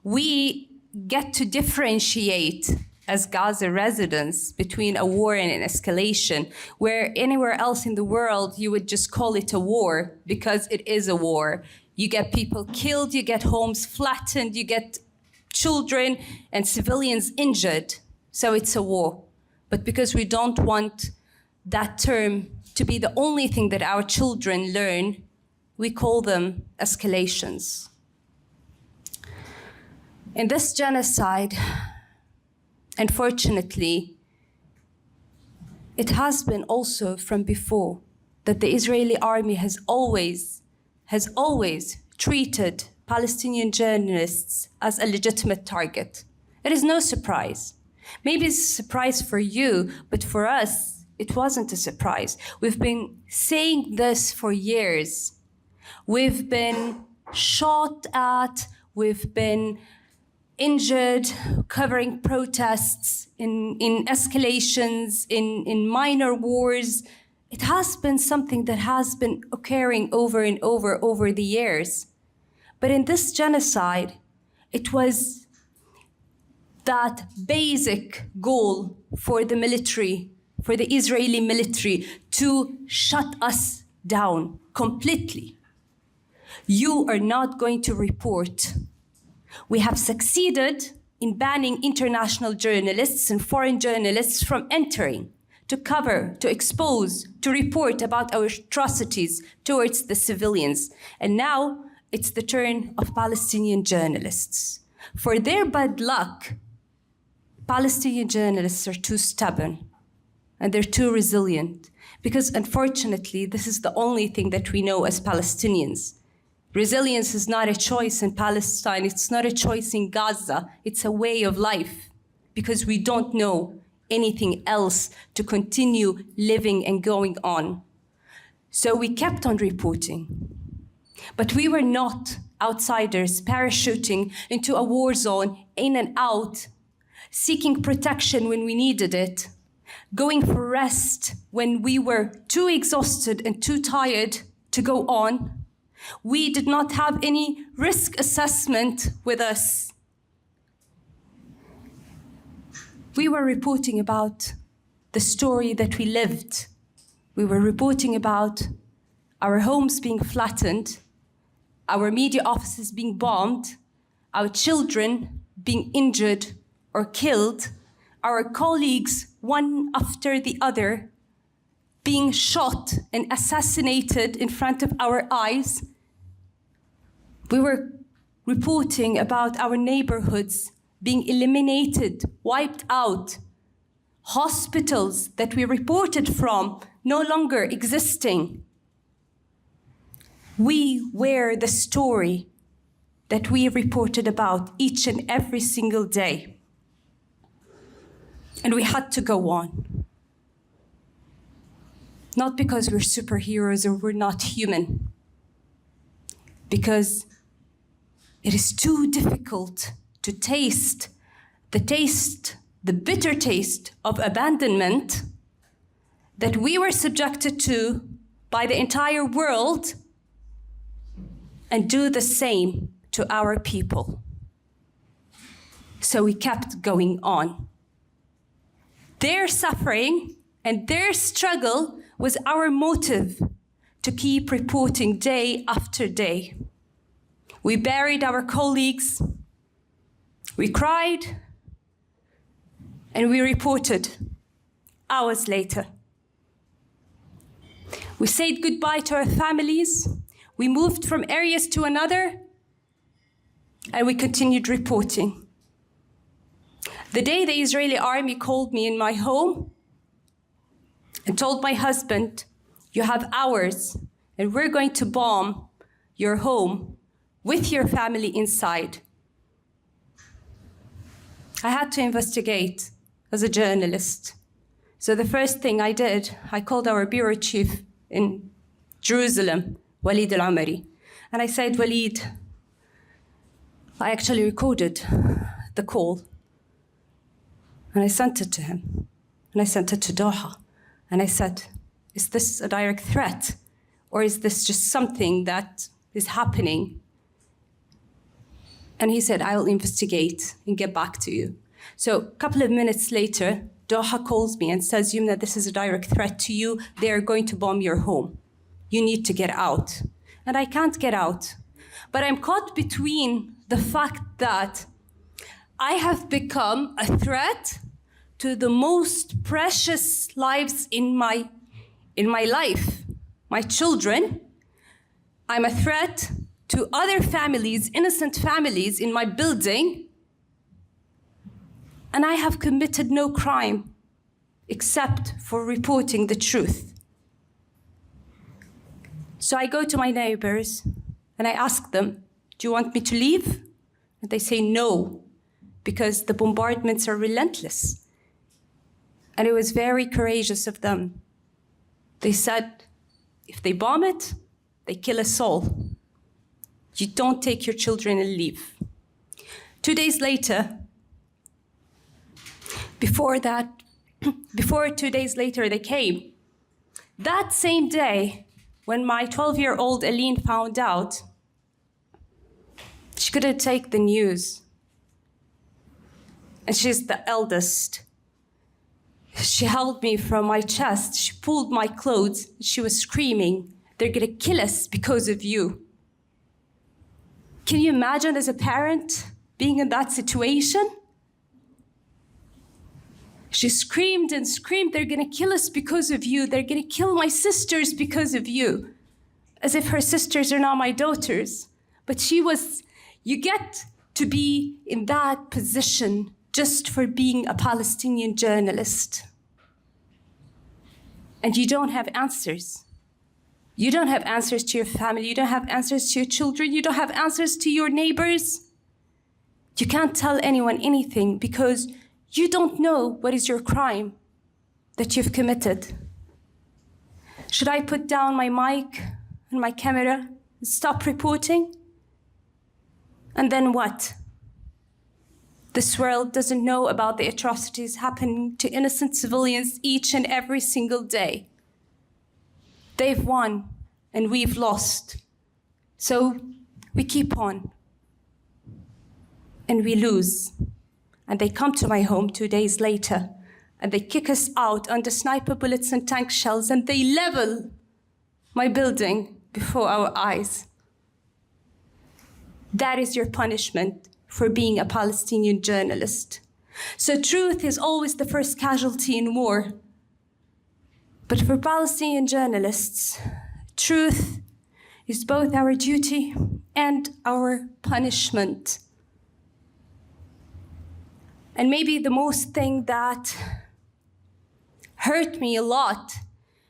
we get to differentiate as Gaza residents between a war and an escalation, where anywhere else in the world you would just call it a war because it is a war. You get people killed, you get homes flattened, you get children and civilians injured, so it's a war. But because we don't want that term to be the only thing that our children learn, we call them escalations. In this genocide, unfortunately, it has been also from before that the Israeli army has always treated Palestinian journalists as a legitimate target. It is no surprise. Maybe it's a surprise for you, but for us, it wasn't a surprise. We've been saying this for years. We've been shot at, we've been injured, covering protests, in escalations, in minor wars. It has been something that has been occurring over and over the years. But in this genocide, it was that basic goal for the military, for the Israeli military, to shut us down completely. You are not going to report. We have succeeded in banning international journalists and foreign journalists from entering, to cover, to expose, to report about our atrocities towards the civilians. And now it's the turn of Palestinian journalists. For their bad luck, Palestinian journalists are too stubborn and they're too resilient, because unfortunately, this is the only thing that we know as Palestinians. Resilience is not a choice in Palestine, it's not a choice in Gaza, it's a way of life, because we don't know anything else to continue living and going on. So we kept on reporting, but we were not outsiders parachuting into a war zone, in and out, seeking protection when we needed it, going for rest when we were too exhausted and too tired to go on. We did not have any risk assessment with us. We were reporting about the story that we lived. We were reporting about our homes being flattened, our media offices being bombed, our children being injured or killed, our colleagues, one after the other, being shot and assassinated in front of our eyes. We were reporting about our neighborhoods being eliminated, wiped out, hospitals that we reported from no longer existing. We were the story that we reported about each and every single day. And we had to go on. Not because we're superheroes or we're not human, because it is too difficult to taste, the bitter taste of abandonment that we were subjected to by the entire world, and do the same to our people. So we kept going on. Their suffering and their struggle was our motive to keep reporting day after day. We buried our colleagues, we cried, and we reported hours later. We said goodbye to our families, we moved from areas to another, and we continued reporting. The day the Israeli army called me in my home and told my husband, "You have hours, and we're going to bomb your home with your family inside. I had to investigate as a journalist. So the first thing I did, I called our bureau chief in Jerusalem, Walid al-Amari, and I said, Walid, I actually recorded the call, and I sent it to him, and I sent it to Doha, and I said, is this a direct threat, or is this just something that is happening? And he said, I will investigate and get back to you. So a couple of minutes later, Doha calls me and says, Yumna, this is a direct threat to you. They are going to bomb your home. You need to get out. And I can't get out. But I'm caught between the fact that I have become a threat to the most precious lives in my life, my children. I'm a threat to other families, innocent families in my building. And I have committed no crime except for reporting the truth. So I go to my neighbors and I ask them, do you want me to leave? And they say no, because the bombardments are relentless. And it was very courageous of them. They said, if they bomb it, they kill us all. You don't take your children and leave. 2 days later, before 2 days later they came. That same day, when my 12-year-old Aline found out, she couldn't take the news. And she's the eldest. She held me from my chest. She pulled my clothes. She was screaming, they're gonna kill us because of you. Can you imagine as a parent being in that situation? She screamed and screamed, they're gonna kill us because of you. They're gonna kill my sisters because of you. As if her sisters are not my daughters. But you get to be in that position just for being a Palestinian journalist. And you don't have answers. You don't have answers to your family. You don't have answers to your children. You don't have answers to your neighbors. You can't tell anyone anything because you don't know what is your crime that you've committed. Should I put down my mic and my camera and stop reporting? And then what? This world doesn't know about the atrocities happening to innocent civilians each and every single day. They've won and we've lost. So we keep on and we lose. And they come to my home 2 days later and they kick us out under sniper bullets and tank shells and they level my building before our eyes. That is your punishment for being a Palestinian journalist. So truth is always the first casualty in war. But for Palestinian journalists, truth is both our duty and our punishment. And maybe the most thing that hurt me a lot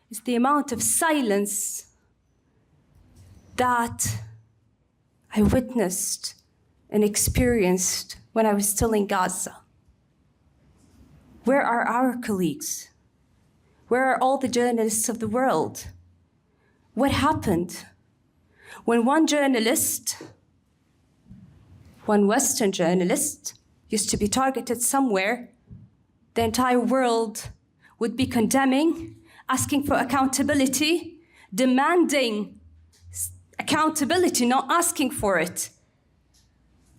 is the amount of silence that I witnessed and experienced when I was still in Gaza. Where are our colleagues? Where are all the journalists of the world? What happened? When one journalist, one Western journalist, used to be targeted somewhere, the entire world would be condemning, asking for accountability, demanding accountability, not asking for it,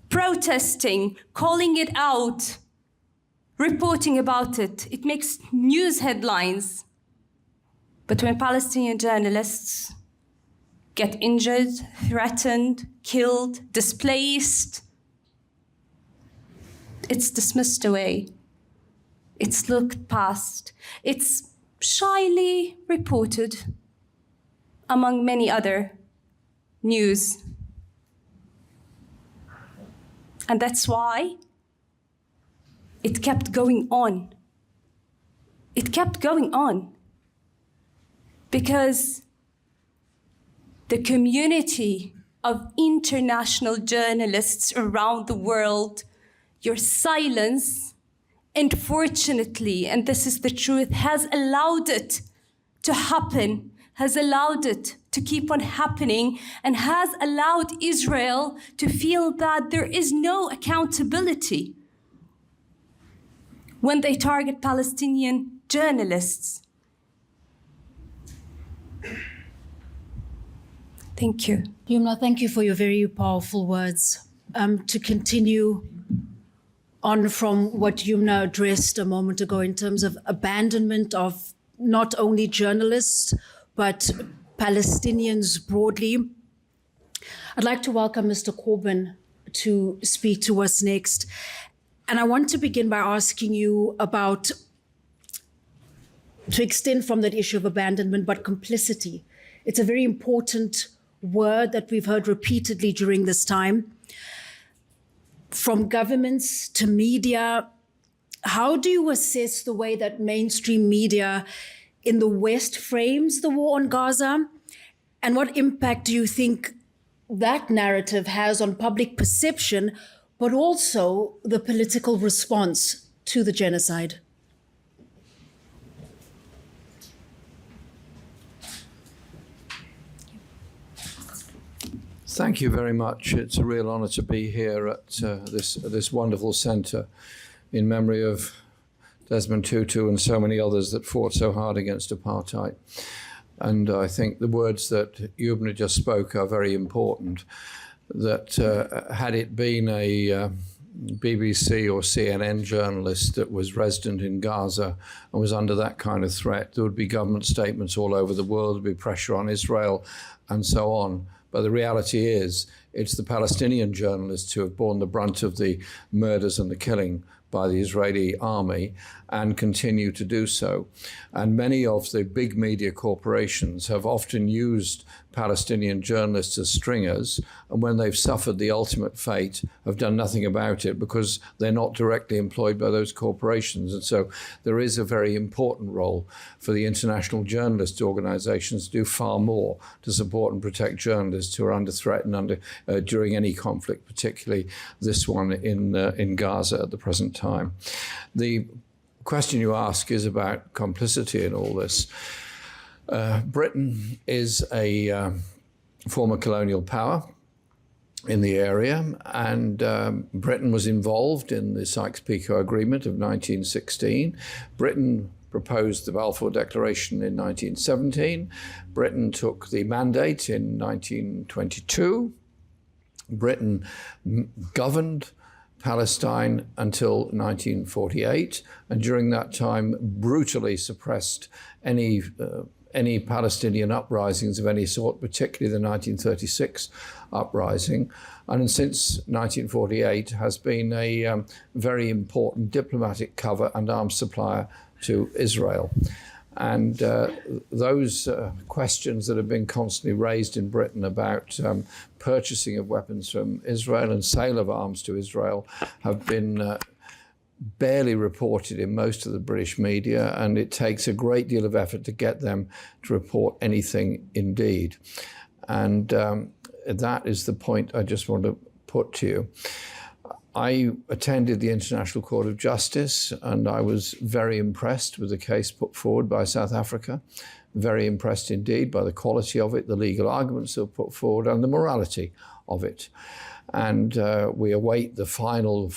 protesting, calling it out, reporting about it. It makes news headlines. But when Palestinian journalists get injured, threatened, killed, displaced, it's dismissed away. It's looked past. It's shyly reported among many other news. And that's why it kept going on. It kept going on because the community of international journalists around the world, your silence, unfortunately, and this is the truth, has allowed it to happen, has allowed it to keep on happening, and has allowed Israel to feel that there is no accountability when they target Palestinian journalists. Thank you. Yumna, thank you for your very powerful words. To continue on from what Yumna addressed a moment ago in terms of abandonment of not only journalists, but Palestinians broadly, I'd like to welcome Mr. Corbyn to speak to us next. And I want to begin by asking you about, to extend from that issue of abandonment, but complicity. It's a very important word that we've heard repeatedly during this time. From governments to media, how do you assess the way that mainstream media in the West frames the war on Gaza? And what impact do you think that narrative has on public perception, but also the political response to the genocide? Thank you very much. It's a real honor to be here at this wonderful center in memory of Desmond Tutu and so many others that fought so hard against apartheid. And I think the words that Yumna just spoke are very important, that had it been a BBC or CNN journalist that was resident in Gaza and was under that kind of threat, there would be government statements all over the world, there'd be pressure on Israel and so on. But the reality is, it's the Palestinian journalists who have borne the brunt of the murders and the killing by the Israeli army and continue to do so. And many of the big media corporations have often used Palestinian journalists as stringers, and when they've suffered the ultimate fate, have done nothing about it because they're not directly employed by those corporations. And so there is a very important role for the international journalist organizations to do far more to support and protect journalists who are under threat and during any conflict, particularly this one in Gaza at the present time. The question you ask is about complicity in all this. Britain is a former colonial power in the area, and Britain was involved in the Sykes-Picot Agreement of 1916. Britain proposed the Balfour Declaration in 1917. Britain took the mandate in 1922. Britain governed Palestine until 1948, and during that time brutally suppressed any Palestinian uprisings of any sort, particularly the 1936 uprising. And since 1948 has been a very important diplomatic cover and arms supplier to Israel. And those questions that have been constantly raised in Britain about purchasing of weapons from Israel and sale of arms to Israel have been barely reported in most of the British media, and it takes a great deal of effort to get them to report anything indeed. And that is the point I just want to put to you. I attended the International Court of Justice, and I was very impressed with the case put forward by South Africa, very impressed indeed by the quality of it, the legal arguments that were put forward, and the morality of it. And we await the final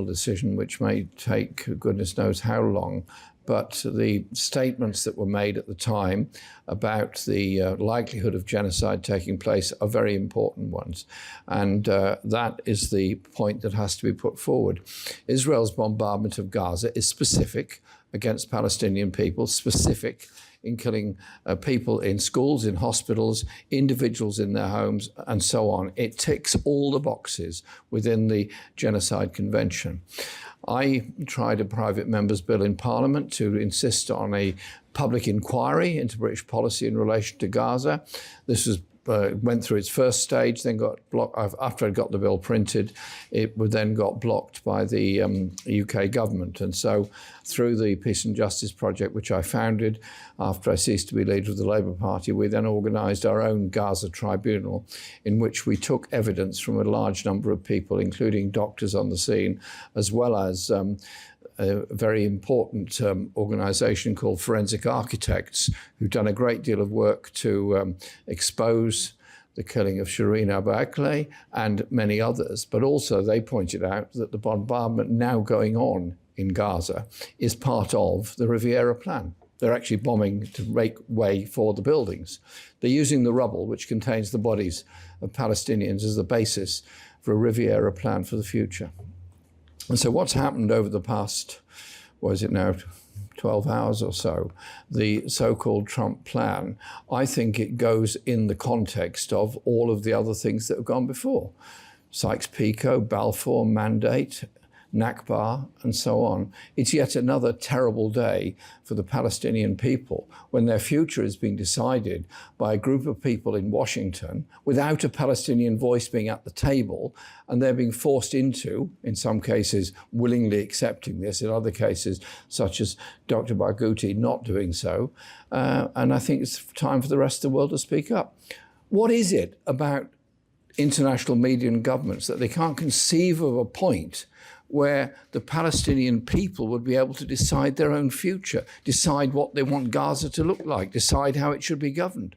decision, which may take goodness knows how long. But the statements that were made at the time about the likelihood of genocide taking place are very important ones. And that is the point that has to be put forward. Israel's bombardment of Gaza is specific against Palestinian people, specific in killing people in schools, in hospitals, individuals in their homes, and so on. It ticks all the boxes within the Genocide Convention. I tried a private member's bill in Parliament to insist on a public inquiry into British policy in relation to Gaza. This was went through its first stage, then got blocked. After I got the bill printed, it then got blocked by the UK government. And so through the Peace and Justice Project, which I founded after I ceased to be leader of the Labour Party, we then organised our own Gaza tribunal, in which we took evidence from a large number of people, including doctors on the scene, as well as a very important organisation called Forensic Architects, who've done a great deal of work to expose the killing of Shireen Abu Akleh and many others. But also they pointed out that the bombardment now going on in Gaza is part of the Riviera plan. They're actually bombing to make way for the buildings. They're using the rubble, which contains the bodies of Palestinians, as the basis for a Riviera plan for the future. And so what's happened over the past, what is it now, 12 hours or so, the so-called Trump plan, I think it goes in the context of all of the other things that have gone before. Sykes-Picot, Balfour Mandate, Nakba, and so on. It's yet another terrible day for the Palestinian people when their future is being decided by a group of people in Washington without a Palestinian voice being at the table, and they're being forced into, in some cases, willingly accepting this, in other cases, such as Dr. Barghouti not doing so. And I think it's time for the rest of the world to speak up. What is it about international media and governments that they can't conceive of a point where the Palestinian people would be able to decide their own future, decide what they want Gaza to look like, decide how it should be governed?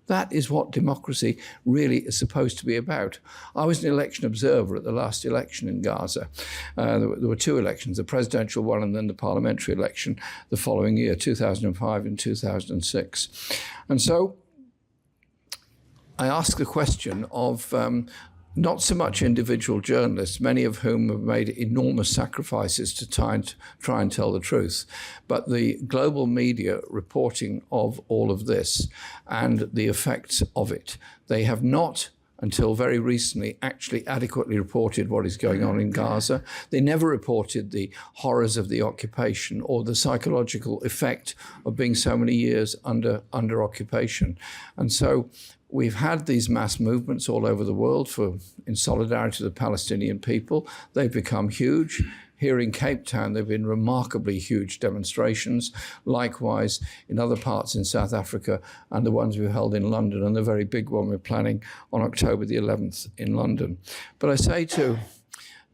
That is what democracy really is supposed to be about. I was an election observer at the last election in Gaza. There were two elections, the presidential one and then the parliamentary election the following year, 2005 and 2006. And so I asked the question of not so much individual journalists, many of whom have made enormous sacrifices to try and tell the truth, but the global media reporting of all of this and the effects of it. They have not, until very recently, actually adequately reported what is going on in Gaza. They never reported the horrors of the occupation or the psychological effect of being so many years under occupation. And so we've had these mass movements all over the world in solidarity with the Palestinian people. They've become huge. Here in Cape Town, there have been remarkably huge demonstrations. Likewise, in other parts in South Africa and the ones we held in London, and the very big one we're planning on October the 11th in London. But I say to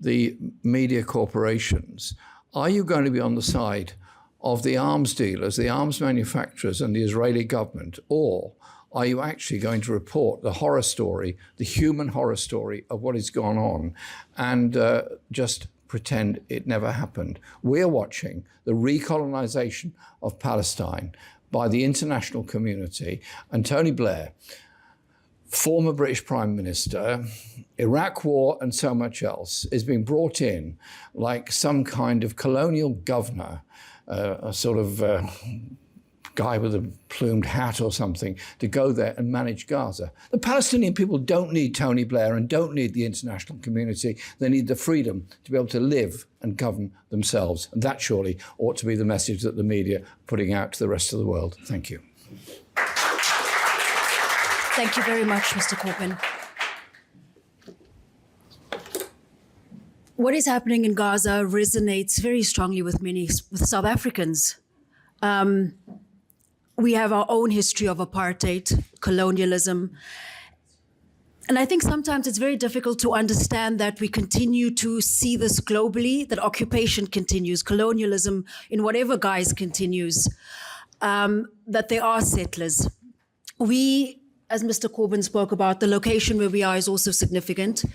the media corporations, are you going to be on the side of the arms dealers, the arms manufacturers and the Israeli government, or are you actually going to report the horror story, the human horror story of what has gone on, and just pretend it never happened? We're watching the recolonization of Palestine by the international community, and Tony Blair, former British Prime Minister, Iraq war and so much else, is being brought in like some kind of colonial governor, a sort of guy with a plumed hat or something, to go there and manage Gaza. The Palestinian people don't need Tony Blair and don't need the international community. They need the freedom to be able to live and govern themselves. And that surely ought to be the message that the media are putting out to the rest of the world. Thank you. Thank you very much, Mr. Corbyn. What is happening in Gaza resonates very strongly with with South Africans. We have our own history of apartheid, colonialism. And I think sometimes it's very difficult to understand that we continue to see this globally, that occupation continues, colonialism in whatever guise continues, that there are settlers. We, as Mr. Corbyn spoke about, the location where we are is also significant.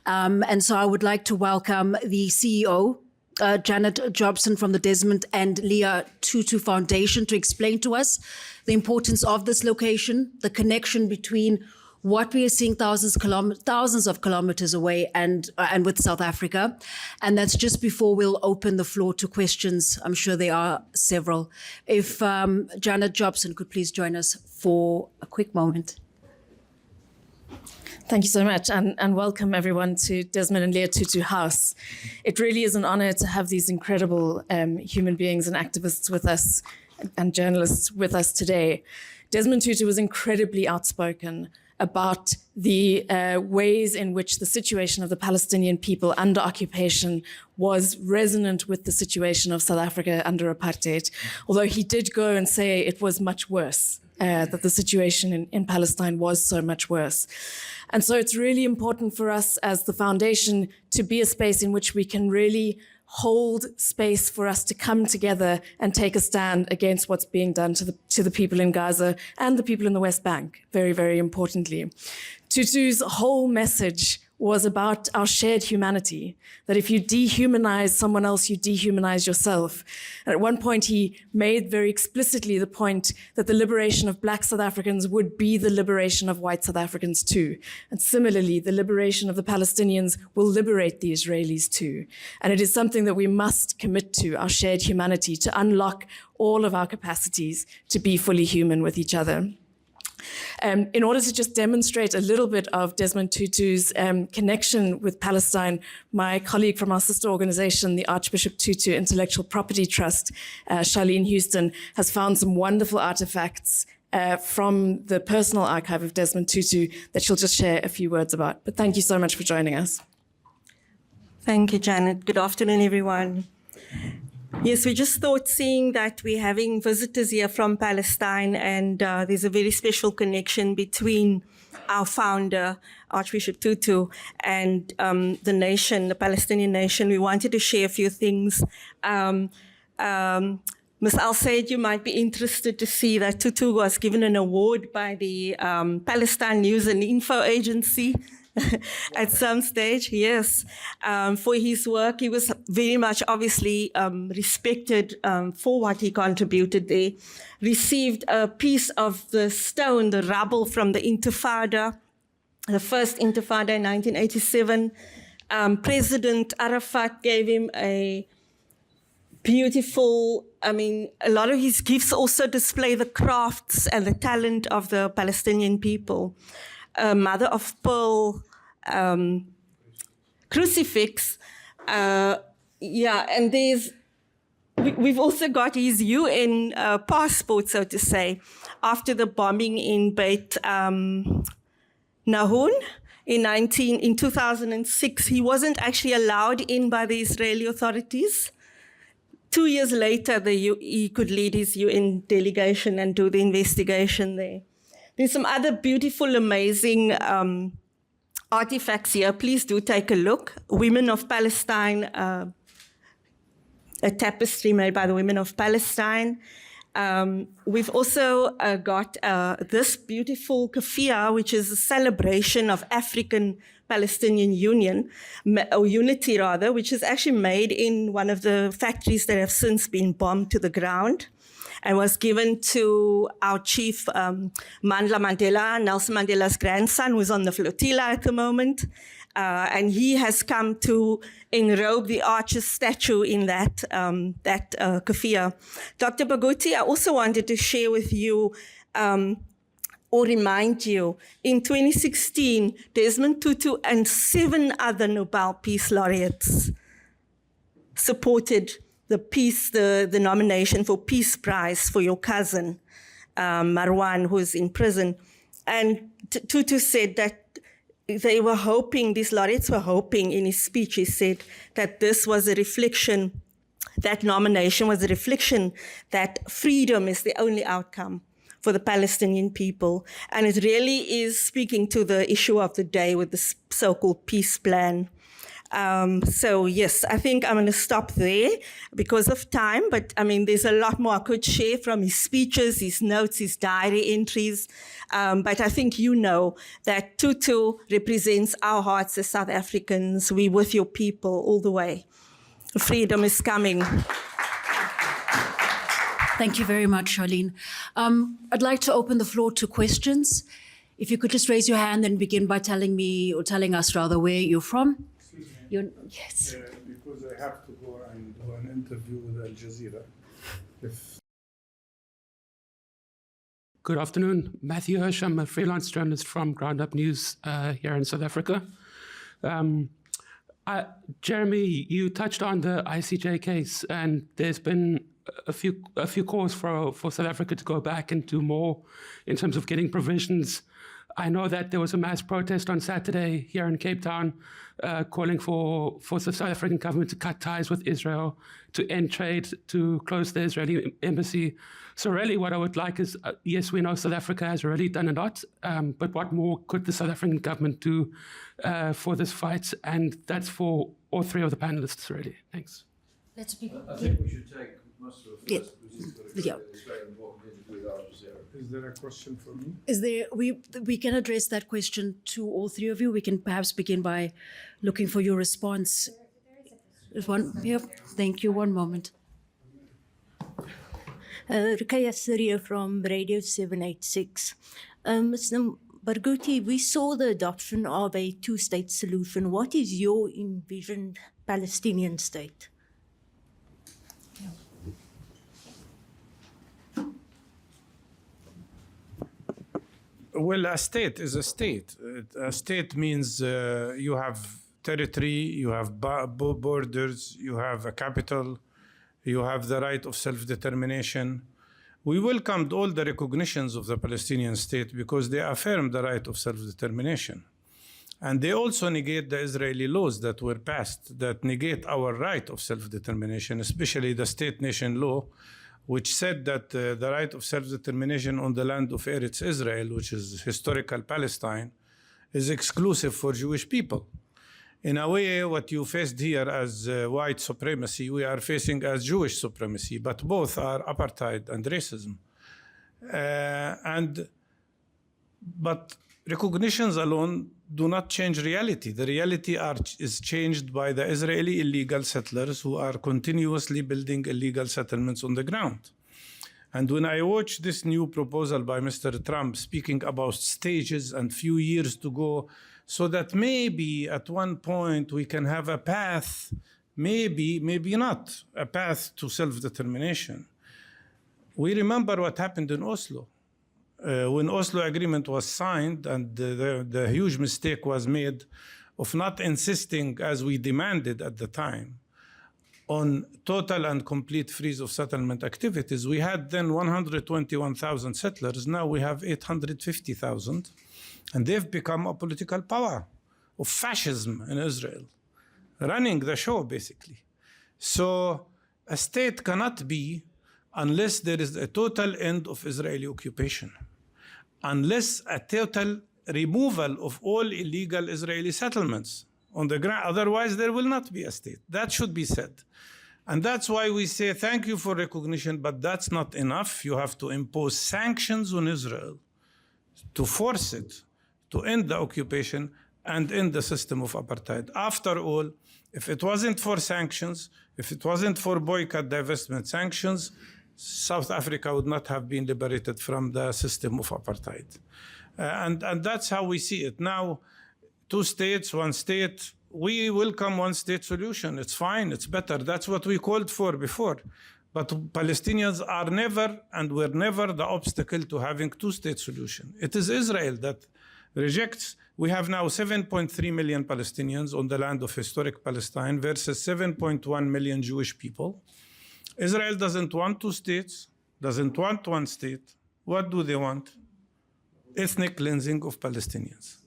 And so I would like to welcome the CEO, Janet Jobson from the Desmond and Leah Tutu Foundation, to explain to us the importance of this location, the connection between what we are seeing thousands of kilometers away and with South Africa. And that's just before we'll open the floor to questions. I'm sure there are several. If Janet Jobson could please join us for a quick moment. Thank you so much, and welcome everyone to Desmond and Leah Tutu House. It really is an honor to have these incredible human beings and activists with us and journalists with us today. Desmond Tutu was incredibly outspoken about the ways in which the situation of the Palestinian people under occupation was resonant with the situation of South Africa under apartheid, although he did go and say it was much worse, that the situation in Palestine was so much worse. And so it's really important for us as the foundation to be a space in which we can really hold space for us to come together and take a stand against what's being done to the people in Gaza and the people in the West Bank, very, very importantly. Tutu's whole message was about our shared humanity, that if you dehumanize someone else, you dehumanize yourself. And at one point, he made very explicitly the point that the liberation of Black South Africans would be the liberation of white South Africans too. And similarly, the liberation of the Palestinians will liberate the Israelis too. And it is something that we must commit to, our shared humanity, to unlock all of our capacities to be fully human with each other. In order to just demonstrate a little bit of Desmond Tutu's connection with Palestine, my colleague from our sister organization, the Archbishop Tutu Intellectual Property Trust, Charlene Houston, has found some wonderful artifacts from the personal archive of Desmond Tutu that she'll just share a few words about. But thank you so much for joining us. Thank you, Janet. Good afternoon, everyone. Yes, we just thought, seeing that we're having visitors here from Palestine, and there's a very special connection between our founder, Archbishop Tutu, and the nation, the Palestinian nation. We wanted to share a few things. Ms. Al-Said, you might be interested to see that Tutu was given an award by the Palestine News and Info Agency at some stage, yes, for his work. He was very much obviously respected for what he contributed there. Received a piece of the stone, the rubble from the Intifada, the first Intifada in 1987. President Arafat gave him a beautiful, a lot of his gifts also display the crafts and the talent of the Palestinian people. Mother of pearl crucifix. And we've also got his UN passport, so to say, after the bombing in Beit Nahun in 2006. He wasn't actually allowed in by the Israeli authorities. 2 years later, he could lead his UN delegation and do the investigation there. There's some other beautiful, amazing artifacts here. Please do take a look. Women of Palestine, a tapestry made by the women of Palestine. We've also got this beautiful keffiyeh, which is a celebration of African-Palestinian unity, which is actually made in one of the factories that have since been bombed to the ground, and was given to our chief, Mandla Mandela, Nelson Mandela's grandson, who's on the flotilla at the moment. And he has come to enrobe the Archer's statue in that keffiyeh. Dr. Baguti, I also wanted to share with you or remind you, in 2016, Desmond Tutu and 7 other Nobel Peace Laureates supported the nomination for Peace Prize for your cousin, Marwan, who's in prison. And Tutu said that they were hoping, these laureates were hoping, in his speech, he said that this was a reflection, that nomination was a reflection that freedom is the only outcome for the Palestinian people. And it really is speaking to the issue of the day with the so-called peace plan. So yes, I think I'm going to stop there because of time, but there's a lot more I could share from his speeches, his notes, his diary entries. But I think you know that Tutu represents our hearts as South Africans. We're with your people all the way. Freedom is coming. Thank you very much, Charlene. I'd like to open the floor to questions. If you could just raise your hand and begin by telling me, or telling us rather, where you're from. Yes. Because I have to go and do an interview with Al Jazeera. Good afternoon. Matthew Hirsch. I'm a freelance journalist from Ground Up News here in South Africa. Jeremy, you touched on the ICJ case, and there's been a few calls for South Africa to go back and do more in terms of getting provisions I know that there was a mass protest on Saturday here in Cape Town calling for the South African government to cut ties with Israel, to end trade, to close the Israeli embassy. So really what I would like is, yes, we know South Africa has already done a lot, but what more could the South African government do for this fight? And that's for all three of the panelists, really. Thanks. Let's be. I think we should take Masra first, Yeah. which is Yeah. this very important interview with Al Jazeera. Is there a question for me? Is there? We can address that question to all three of you. We can perhaps begin by looking for your response. There's one. Yep. Thank you. One moment. Rukaya Surya from Radio 786. Mr. Barghouti, we saw the adoption of a two-state solution. What is your envisioned Palestinian state? Well, a state is a state. A state means you have territory, you have borders, you have a capital, you have the right of self-determination. We welcomed all the recognitions of the Palestinian state because they affirm the right of self-determination. And they also negate the Israeli laws that were passed that negate our right of self-determination, especially the state-nation law, which said that the right of self-determination on the land of Eretz Israel, which is historical Palestine, is exclusive for Jewish people. In a way, what you faced here as white supremacy, we are facing as Jewish supremacy, but both are apartheid and racism. But recognitions alone do not change reality. The reality is changed by the Israeli illegal settlers who are continuously building illegal settlements on the ground. And when I watch this new proposal by Mr. Trump speaking about stages and few years to go, so that maybe at one point we can have a path, maybe not, a path to self-determination. We remember what happened in Oslo. When Oslo Agreement was signed and the huge mistake was made of not insisting, as we demanded at the time, on total and complete freeze of settlement activities. We had then 121,000 settlers. Now we have 850,000. And they've become a political power of fascism in Israel, running the show, basically. So a state cannot be unless there is a total end of Israeli occupation, unless a total removal of all illegal Israeli settlements on the ground. Otherwise, there will not be a state. That should be said. And that's why we say thank you for recognition, but that's not enough. You have to impose sanctions on Israel to force it to end the occupation and end the system of apartheid. After all, if it wasn't for sanctions, if it wasn't for boycott, divestment sanctions, South Africa would not have been liberated from the system of apartheid. And that's how we see it. Now, two states, one state, we welcome one state solution. It's fine, it's better. That's what we called for before. But Palestinians are never and were never the obstacle to having two-state solution. It is Israel that rejects. We have now 7.3 million Palestinians on the land of historic Palestine versus 7.1 million Jewish people. Israel doesn't want two states, doesn't want one state. What do they want? Ethnic cleansing of Palestinians.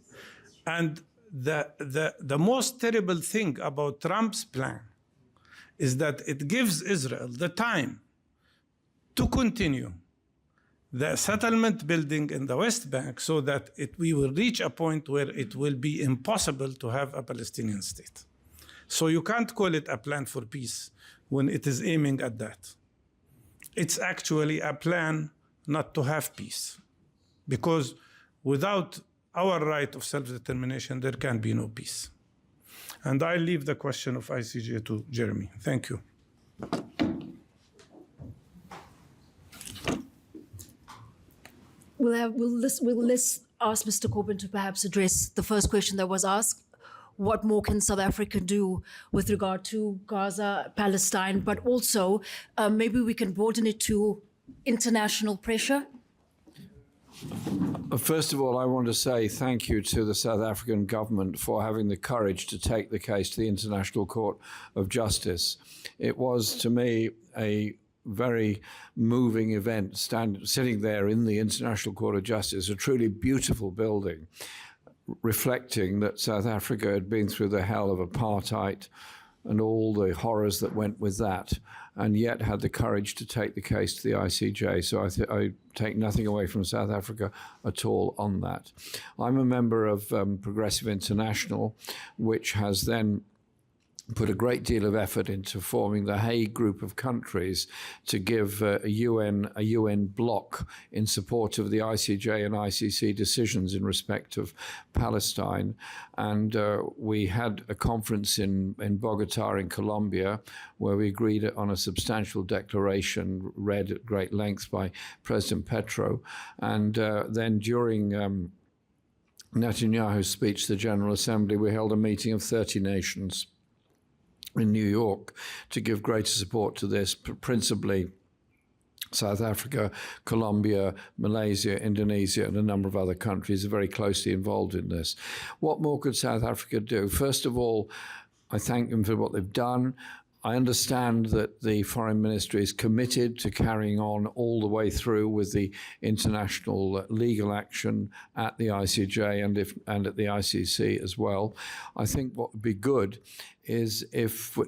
And the most terrible thing about Trump's plan is that it gives Israel the time to continue the settlement building in the West Bank so that we will reach a point where it will be impossible to have a Palestinian state. So you can't call it a plan for peace when it is aiming at that. It's actually a plan not to have peace, because without our right of self-determination, there can be no peace. And I leave the question of ICJ to Jeremy. Thank you. Let's ask Mr. Corbyn to perhaps address the first question that was asked. What more can South Africa do with regard to Gaza, Palestine, but also maybe we can broaden it to international pressure? First of all, I want to say thank you to the South African government for having the courage to take the case to the International Court of Justice. It was, to me, a very moving event, sitting there in the International Court of Justice, a truly beautiful building, reflecting that South Africa had been through the hell of apartheid and all the horrors that went with that, and yet had the courage to take the case to the ICJ. So I take nothing away from South Africa at all on that. I'm a member of Progressive International, which has then put a great deal of effort into forming the Hague group of countries to give a UN bloc in support of the ICJ and ICC decisions in respect of Palestine. And we had a conference in Bogota in Colombia where we agreed on a substantial declaration read at great length by President Petro. And then during Netanyahu's speech to the General Assembly, we held a meeting of 30 nations in New York to give greater support to this, principally South Africa, Colombia, Malaysia, Indonesia, and a number of other countries are very closely involved in this. What more could South Africa do? First of all, I thank them for what they've done. I understand that the Foreign Ministry is committed to carrying on all the way through with the international legal action at the ICJ and at the ICC as well. I think what would be good is if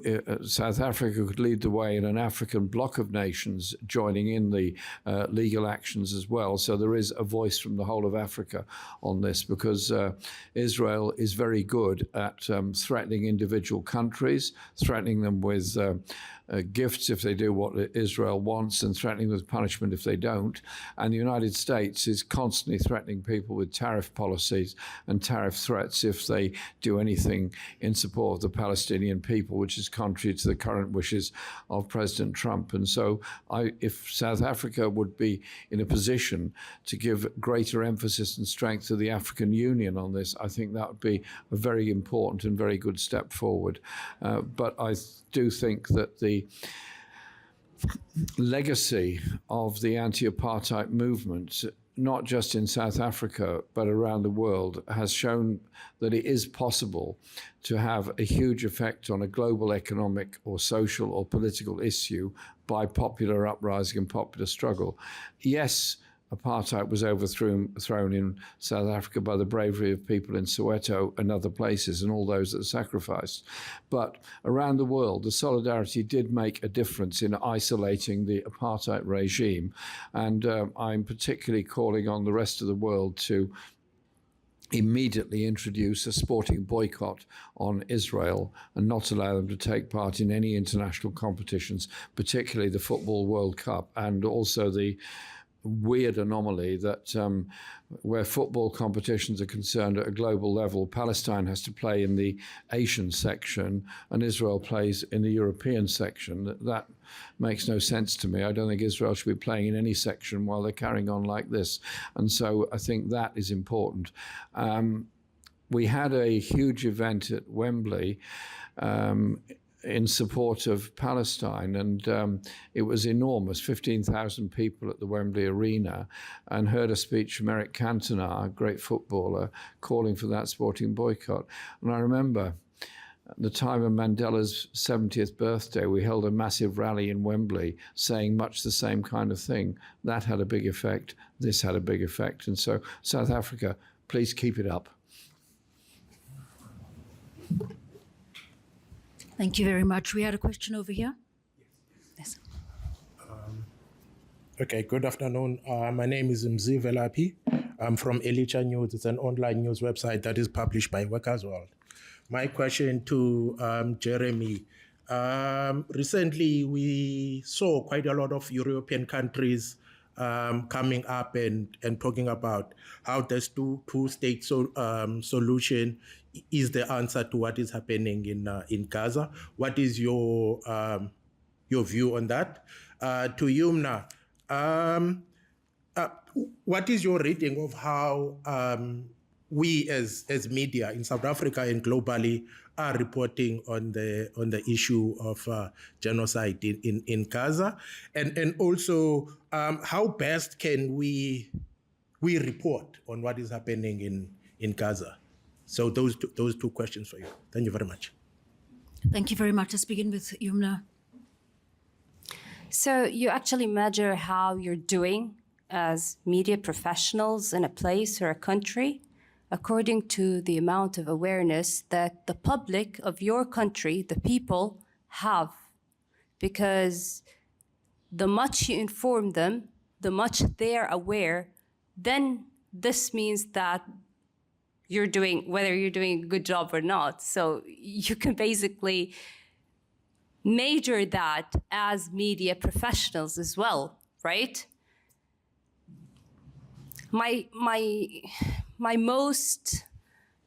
South Africa could lead the way in an African bloc of nations joining in the legal actions as well. So there is a voice from the whole of Africa on this, because Israel is very good at threatening individual countries, threatening them with gifts if they do what Israel wants, and threatening with punishment if they don't. And the United States is constantly threatening people with tariff policies and tariff threats if they do anything in support of the Palestinian people, which is contrary to the current wishes of President Trump. And so if South Africa would be in a position to give greater emphasis and strength to the African Union on this, I think that would be a very important and very good step forward. But I do think that the legacy of the anti-apartheid movement, not just in South Africa, but around the world, has shown that it is possible to have a huge effect on a global economic or social or political issue by popular uprising and popular struggle. Yes, apartheid was overthrown in South Africa by the bravery of people in Soweto and other places and all those that sacrificed. But around the world, the solidarity did make a difference in isolating the apartheid regime. And I'm particularly calling on the rest of the world to immediately introduce a sporting boycott on Israel and not allow them to take part in any international competitions, particularly the Football World Cup, and also the weird anomaly that where football competitions are concerned at a global level, Palestine has to play in the Asian section and Israel plays in the European section. That makes no sense to me. I don't think Israel should be playing in any section while they're carrying on like this. And so I think that is important. We had a huge event at Wembley in support of Palestine, and it was enormous, 15,000 people at the Wembley Arena, and heard a speech from Eric Cantona, a great footballer, calling for that sporting boycott. And I remember at the time of Mandela's 70th birthday, we held a massive rally in Wembley saying much the same kind of thing. That had a big effect. This had a big effect. And so South Africa, please keep it up. Thank you very much. We had a question over here. Yes. Okay, good afternoon. My name is Mzi Velapi. I'm from Elicha News. It's an online news website that is published by Workers' World. My question to Jeremy. Recently, we saw quite a lot of European countries coming up and talking about how this two-state solution is the answer to what is happening in Gaza. What is your view on that? To Yumna, what is your reading of how we as media in South Africa and globally are reporting on the issue of genocide in Gaza, and also how best can we report on what is happening in Gaza? So those two questions for you. Thank you very much. Thank you very much. Let's begin with Yumna. So you actually measure how you're doing as media professionals in a place or a country according to the amount of awareness that the public of your country, the people, have. Because the much you inform them, the much they're aware, then this means that you're doing, whether you're doing a good job or not. So you can basically measure that as media professionals as well, right? My most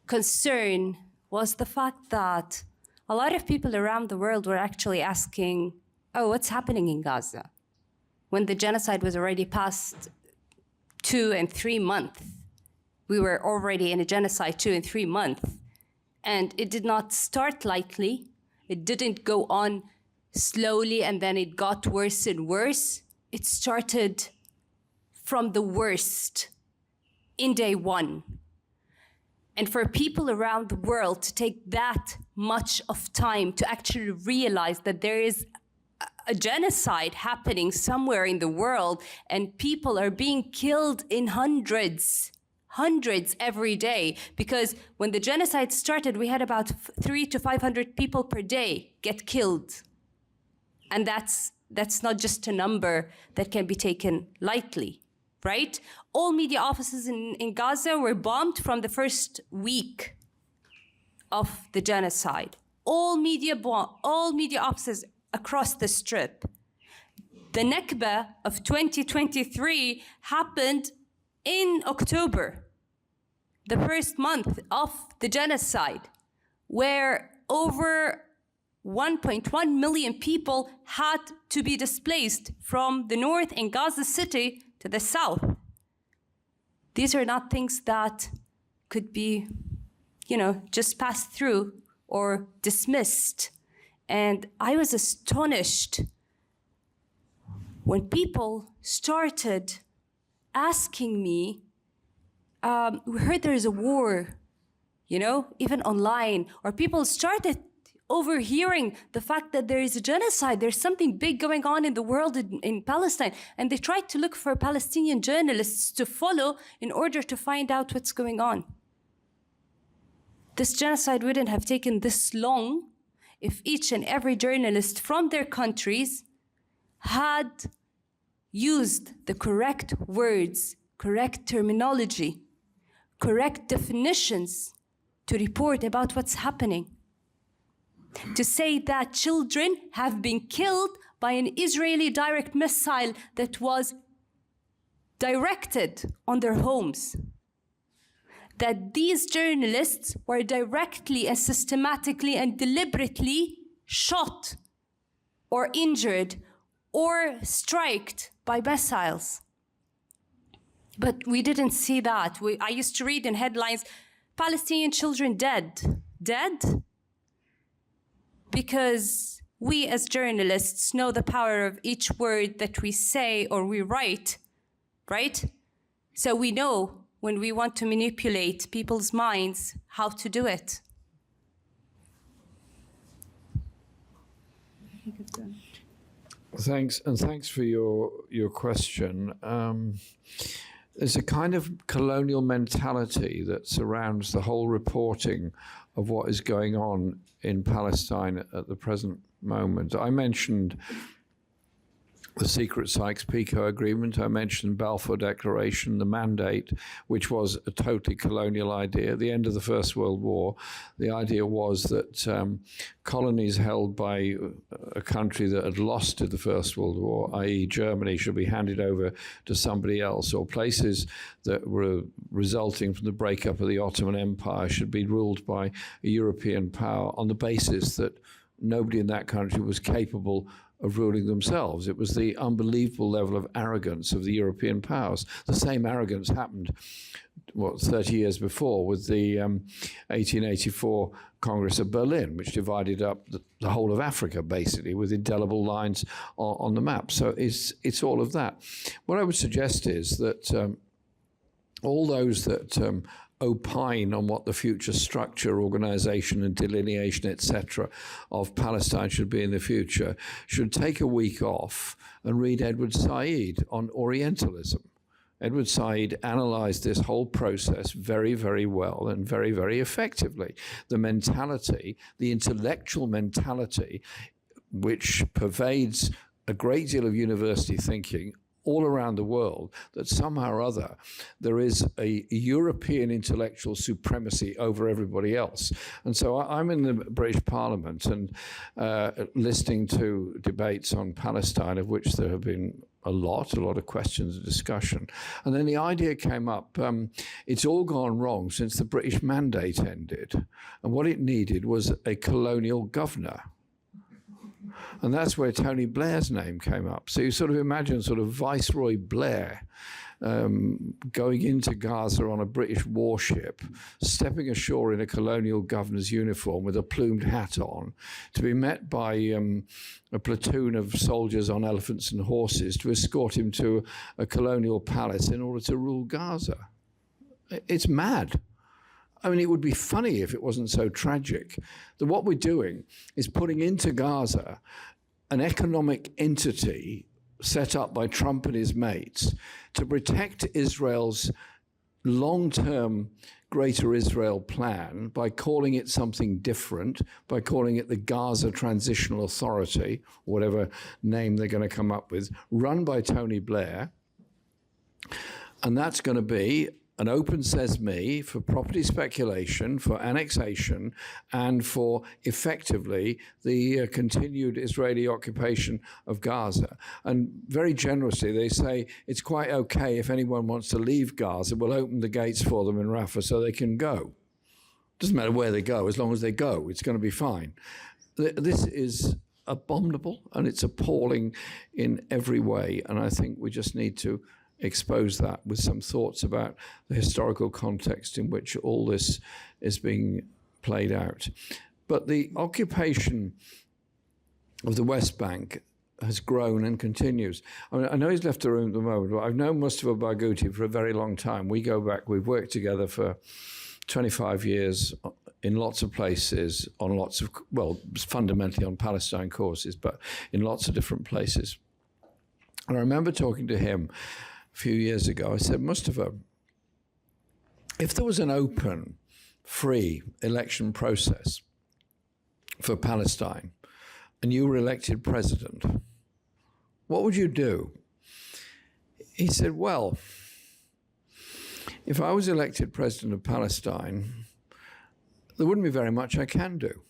concern was the fact that a lot of people around the world were actually asking, oh, what's happening in Gaza? When the genocide was already past 2 and 3 months. We were already in a genocide 2 and 3 months. And it did not start lightly. It didn't go on slowly and then it got worse and worse. It started from the worst in day one. And for people around the world to take that much of time to actually realize that there is a genocide happening somewhere in the world and people are being killed in hundreds every day. Because when the genocide started, we had about 300 to 500 people per day get killed. And that's not just a number that can be taken lightly, right? All media offices in Gaza were bombed from the first week of the genocide. All media offices across the strip. The Nakba of 2023 happened in October, the first month of the genocide, where over 1.1 million people had to be displaced from the north in Gaza City to the south. These are not things that could be, just passed through or dismissed. And I was astonished when people started asking me, we heard there's a war, even online, or people started overhearing the fact that there is a genocide, there's something big going on in the world in Palestine, and they tried to look for Palestinian journalists to follow in order to find out what's going on. This genocide wouldn't have taken this long if each and every journalist from their countries had used the correct words, correct terminology, correct definitions to report about what's happening. To say that children have been killed by an Israeli direct missile that was directed on their homes. That these journalists were directly and systematically and deliberately shot or injured or striked by missiles. But we didn't see that. I used to read in headlines, Palestinian children dead. Dead? Because we as journalists know the power of each word that we say or we write, right? So we know when we want to manipulate people's minds how to do it. Thanks, and thanks for your question. There's a kind of colonial mentality that surrounds the whole reporting of what is going on in Palestine at the present moment. I mentioned the secret Sykes-Picot Agreement. I mentioned Balfour Declaration, the Mandate, which was a totally colonial idea. At the end of the First World War, the idea was that colonies held by a country that had lost to the First World War, i.e. Germany, should be handed over to somebody else, or places that were resulting from the breakup of the Ottoman Empire should be ruled by a European power on the basis that nobody in that country was capable of ruling themselves. It was the unbelievable level of arrogance of the European powers. The same arrogance happened, 30 years before with the 1884 Congress of Berlin, which divided up the whole of Africa, basically, with indelible lines on the map. So it's all of that. What I would suggest is that all those that opine on what the future structure, organization and delineation, etc., of Palestine should be in the future, should take a week off and read Edward Said on Orientalism. Edward Said analyzed this whole process very, very well and very, very effectively. The mentality, the intellectual mentality, which pervades a great deal of university thinking all around the world, that somehow or other there is a European intellectual supremacy over everybody else. And so I'm in the British Parliament and listening to debates on Palestine, of which there have been a lot of questions and discussion. And then the idea came up, it's all gone wrong since the British mandate ended. And what it needed was a colonial governor. And that's where Tony Blair's name came up. So you sort of imagine sort of Viceroy Blair going into Gaza on a British warship, stepping ashore in a colonial governor's uniform with a plumed hat on, to be met by a platoon of soldiers on elephants and horses to escort him to a colonial palace in order to rule Gaza. It's mad. I mean, it would be funny if it wasn't so tragic. That what we're doing is putting into Gaza an economic entity set up by Trump and his mates to protect Israel's long-term Greater Israel plan by calling it something different, by calling it the Gaza Transitional Authority, whatever name they're going to come up with, run by Tony Blair. And that's going to be an open sesame for property speculation, for annexation, and for effectively the continued Israeli occupation of Gaza. And very generously, they say it's quite okay if anyone wants to leave Gaza, we'll open the gates for them in Rafah so they can go. Doesn't matter where they go, as long as they go, it's going to be fine. This is abominable and it's appalling in every way. And I think we just need to expose that with some thoughts about the historical context in which all this is being played out. But the occupation of the West Bank has grown and continues. I mean, I know he's left the room at the moment, but I've known Mustafa Barghouti for a very long time. We go back, we've worked together for 25 years in lots of places, on lots of, well, fundamentally on Palestine causes, but in lots of different places. And I remember talking to him a few years ago. I said, Mustafa, if there was an open, free election process for Palestine and you were elected president, what would you do? He said, well, if I was elected president of Palestine, there wouldn't be very much I can do.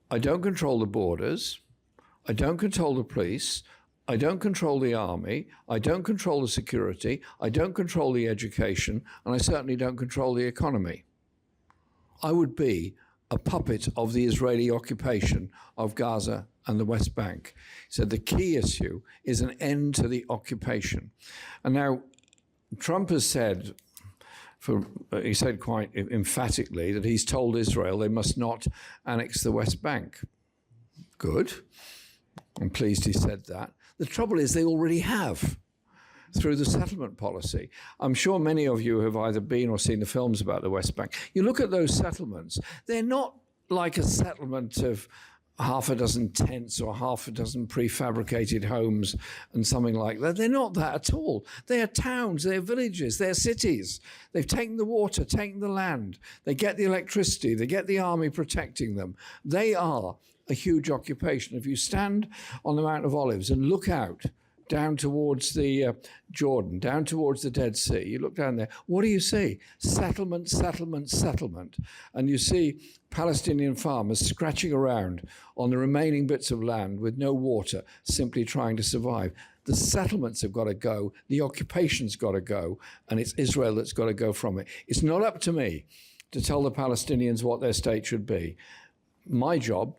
I don't control the borders. I don't control the police. I don't control the army, I don't control the security, I don't control the education, and I certainly don't control the economy. I would be a puppet of the Israeli occupation of Gaza and the West Bank. So the key issue is an end to the occupation. And now, Trump has said, he said quite emphatically that he's told Israel they must not annex the West Bank. Good. I'm pleased he said that. The trouble is they already have through the settlement policy. I'm sure many of you have either been or seen the films about the West Bank. You look at those settlements, they're not like a settlement of half a dozen tents or half a dozen prefabricated homes and something like that. They're not that at all. They are towns, they're villages, they're cities. They've taken the water, taken the land. They get the electricity, they get the army protecting them. They are a huge occupation. If you stand on the Mount of Olives and look out down towards the Jordan, down towards the Dead Sea, you look down there, what do you see? Settlement, settlement, settlement. And you see Palestinian farmers scratching around on the remaining bits of land with no water, simply trying to survive. The settlements have got to go, the occupation's got to go, and it's Israel that's got to go from it. It's not up to me to tell the Palestinians what their state should be. My job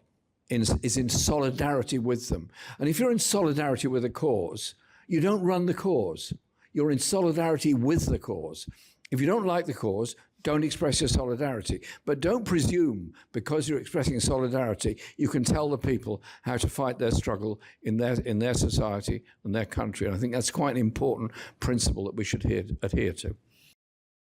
is in solidarity with them. And if you're in solidarity with a cause, you don't run the cause. You're in solidarity with the cause. If you don't like the cause, don't express your solidarity. But don't presume, because you're expressing solidarity, you can tell the people how to fight their struggle in their society and their country. And I think that's quite an important principle that we should adhere to.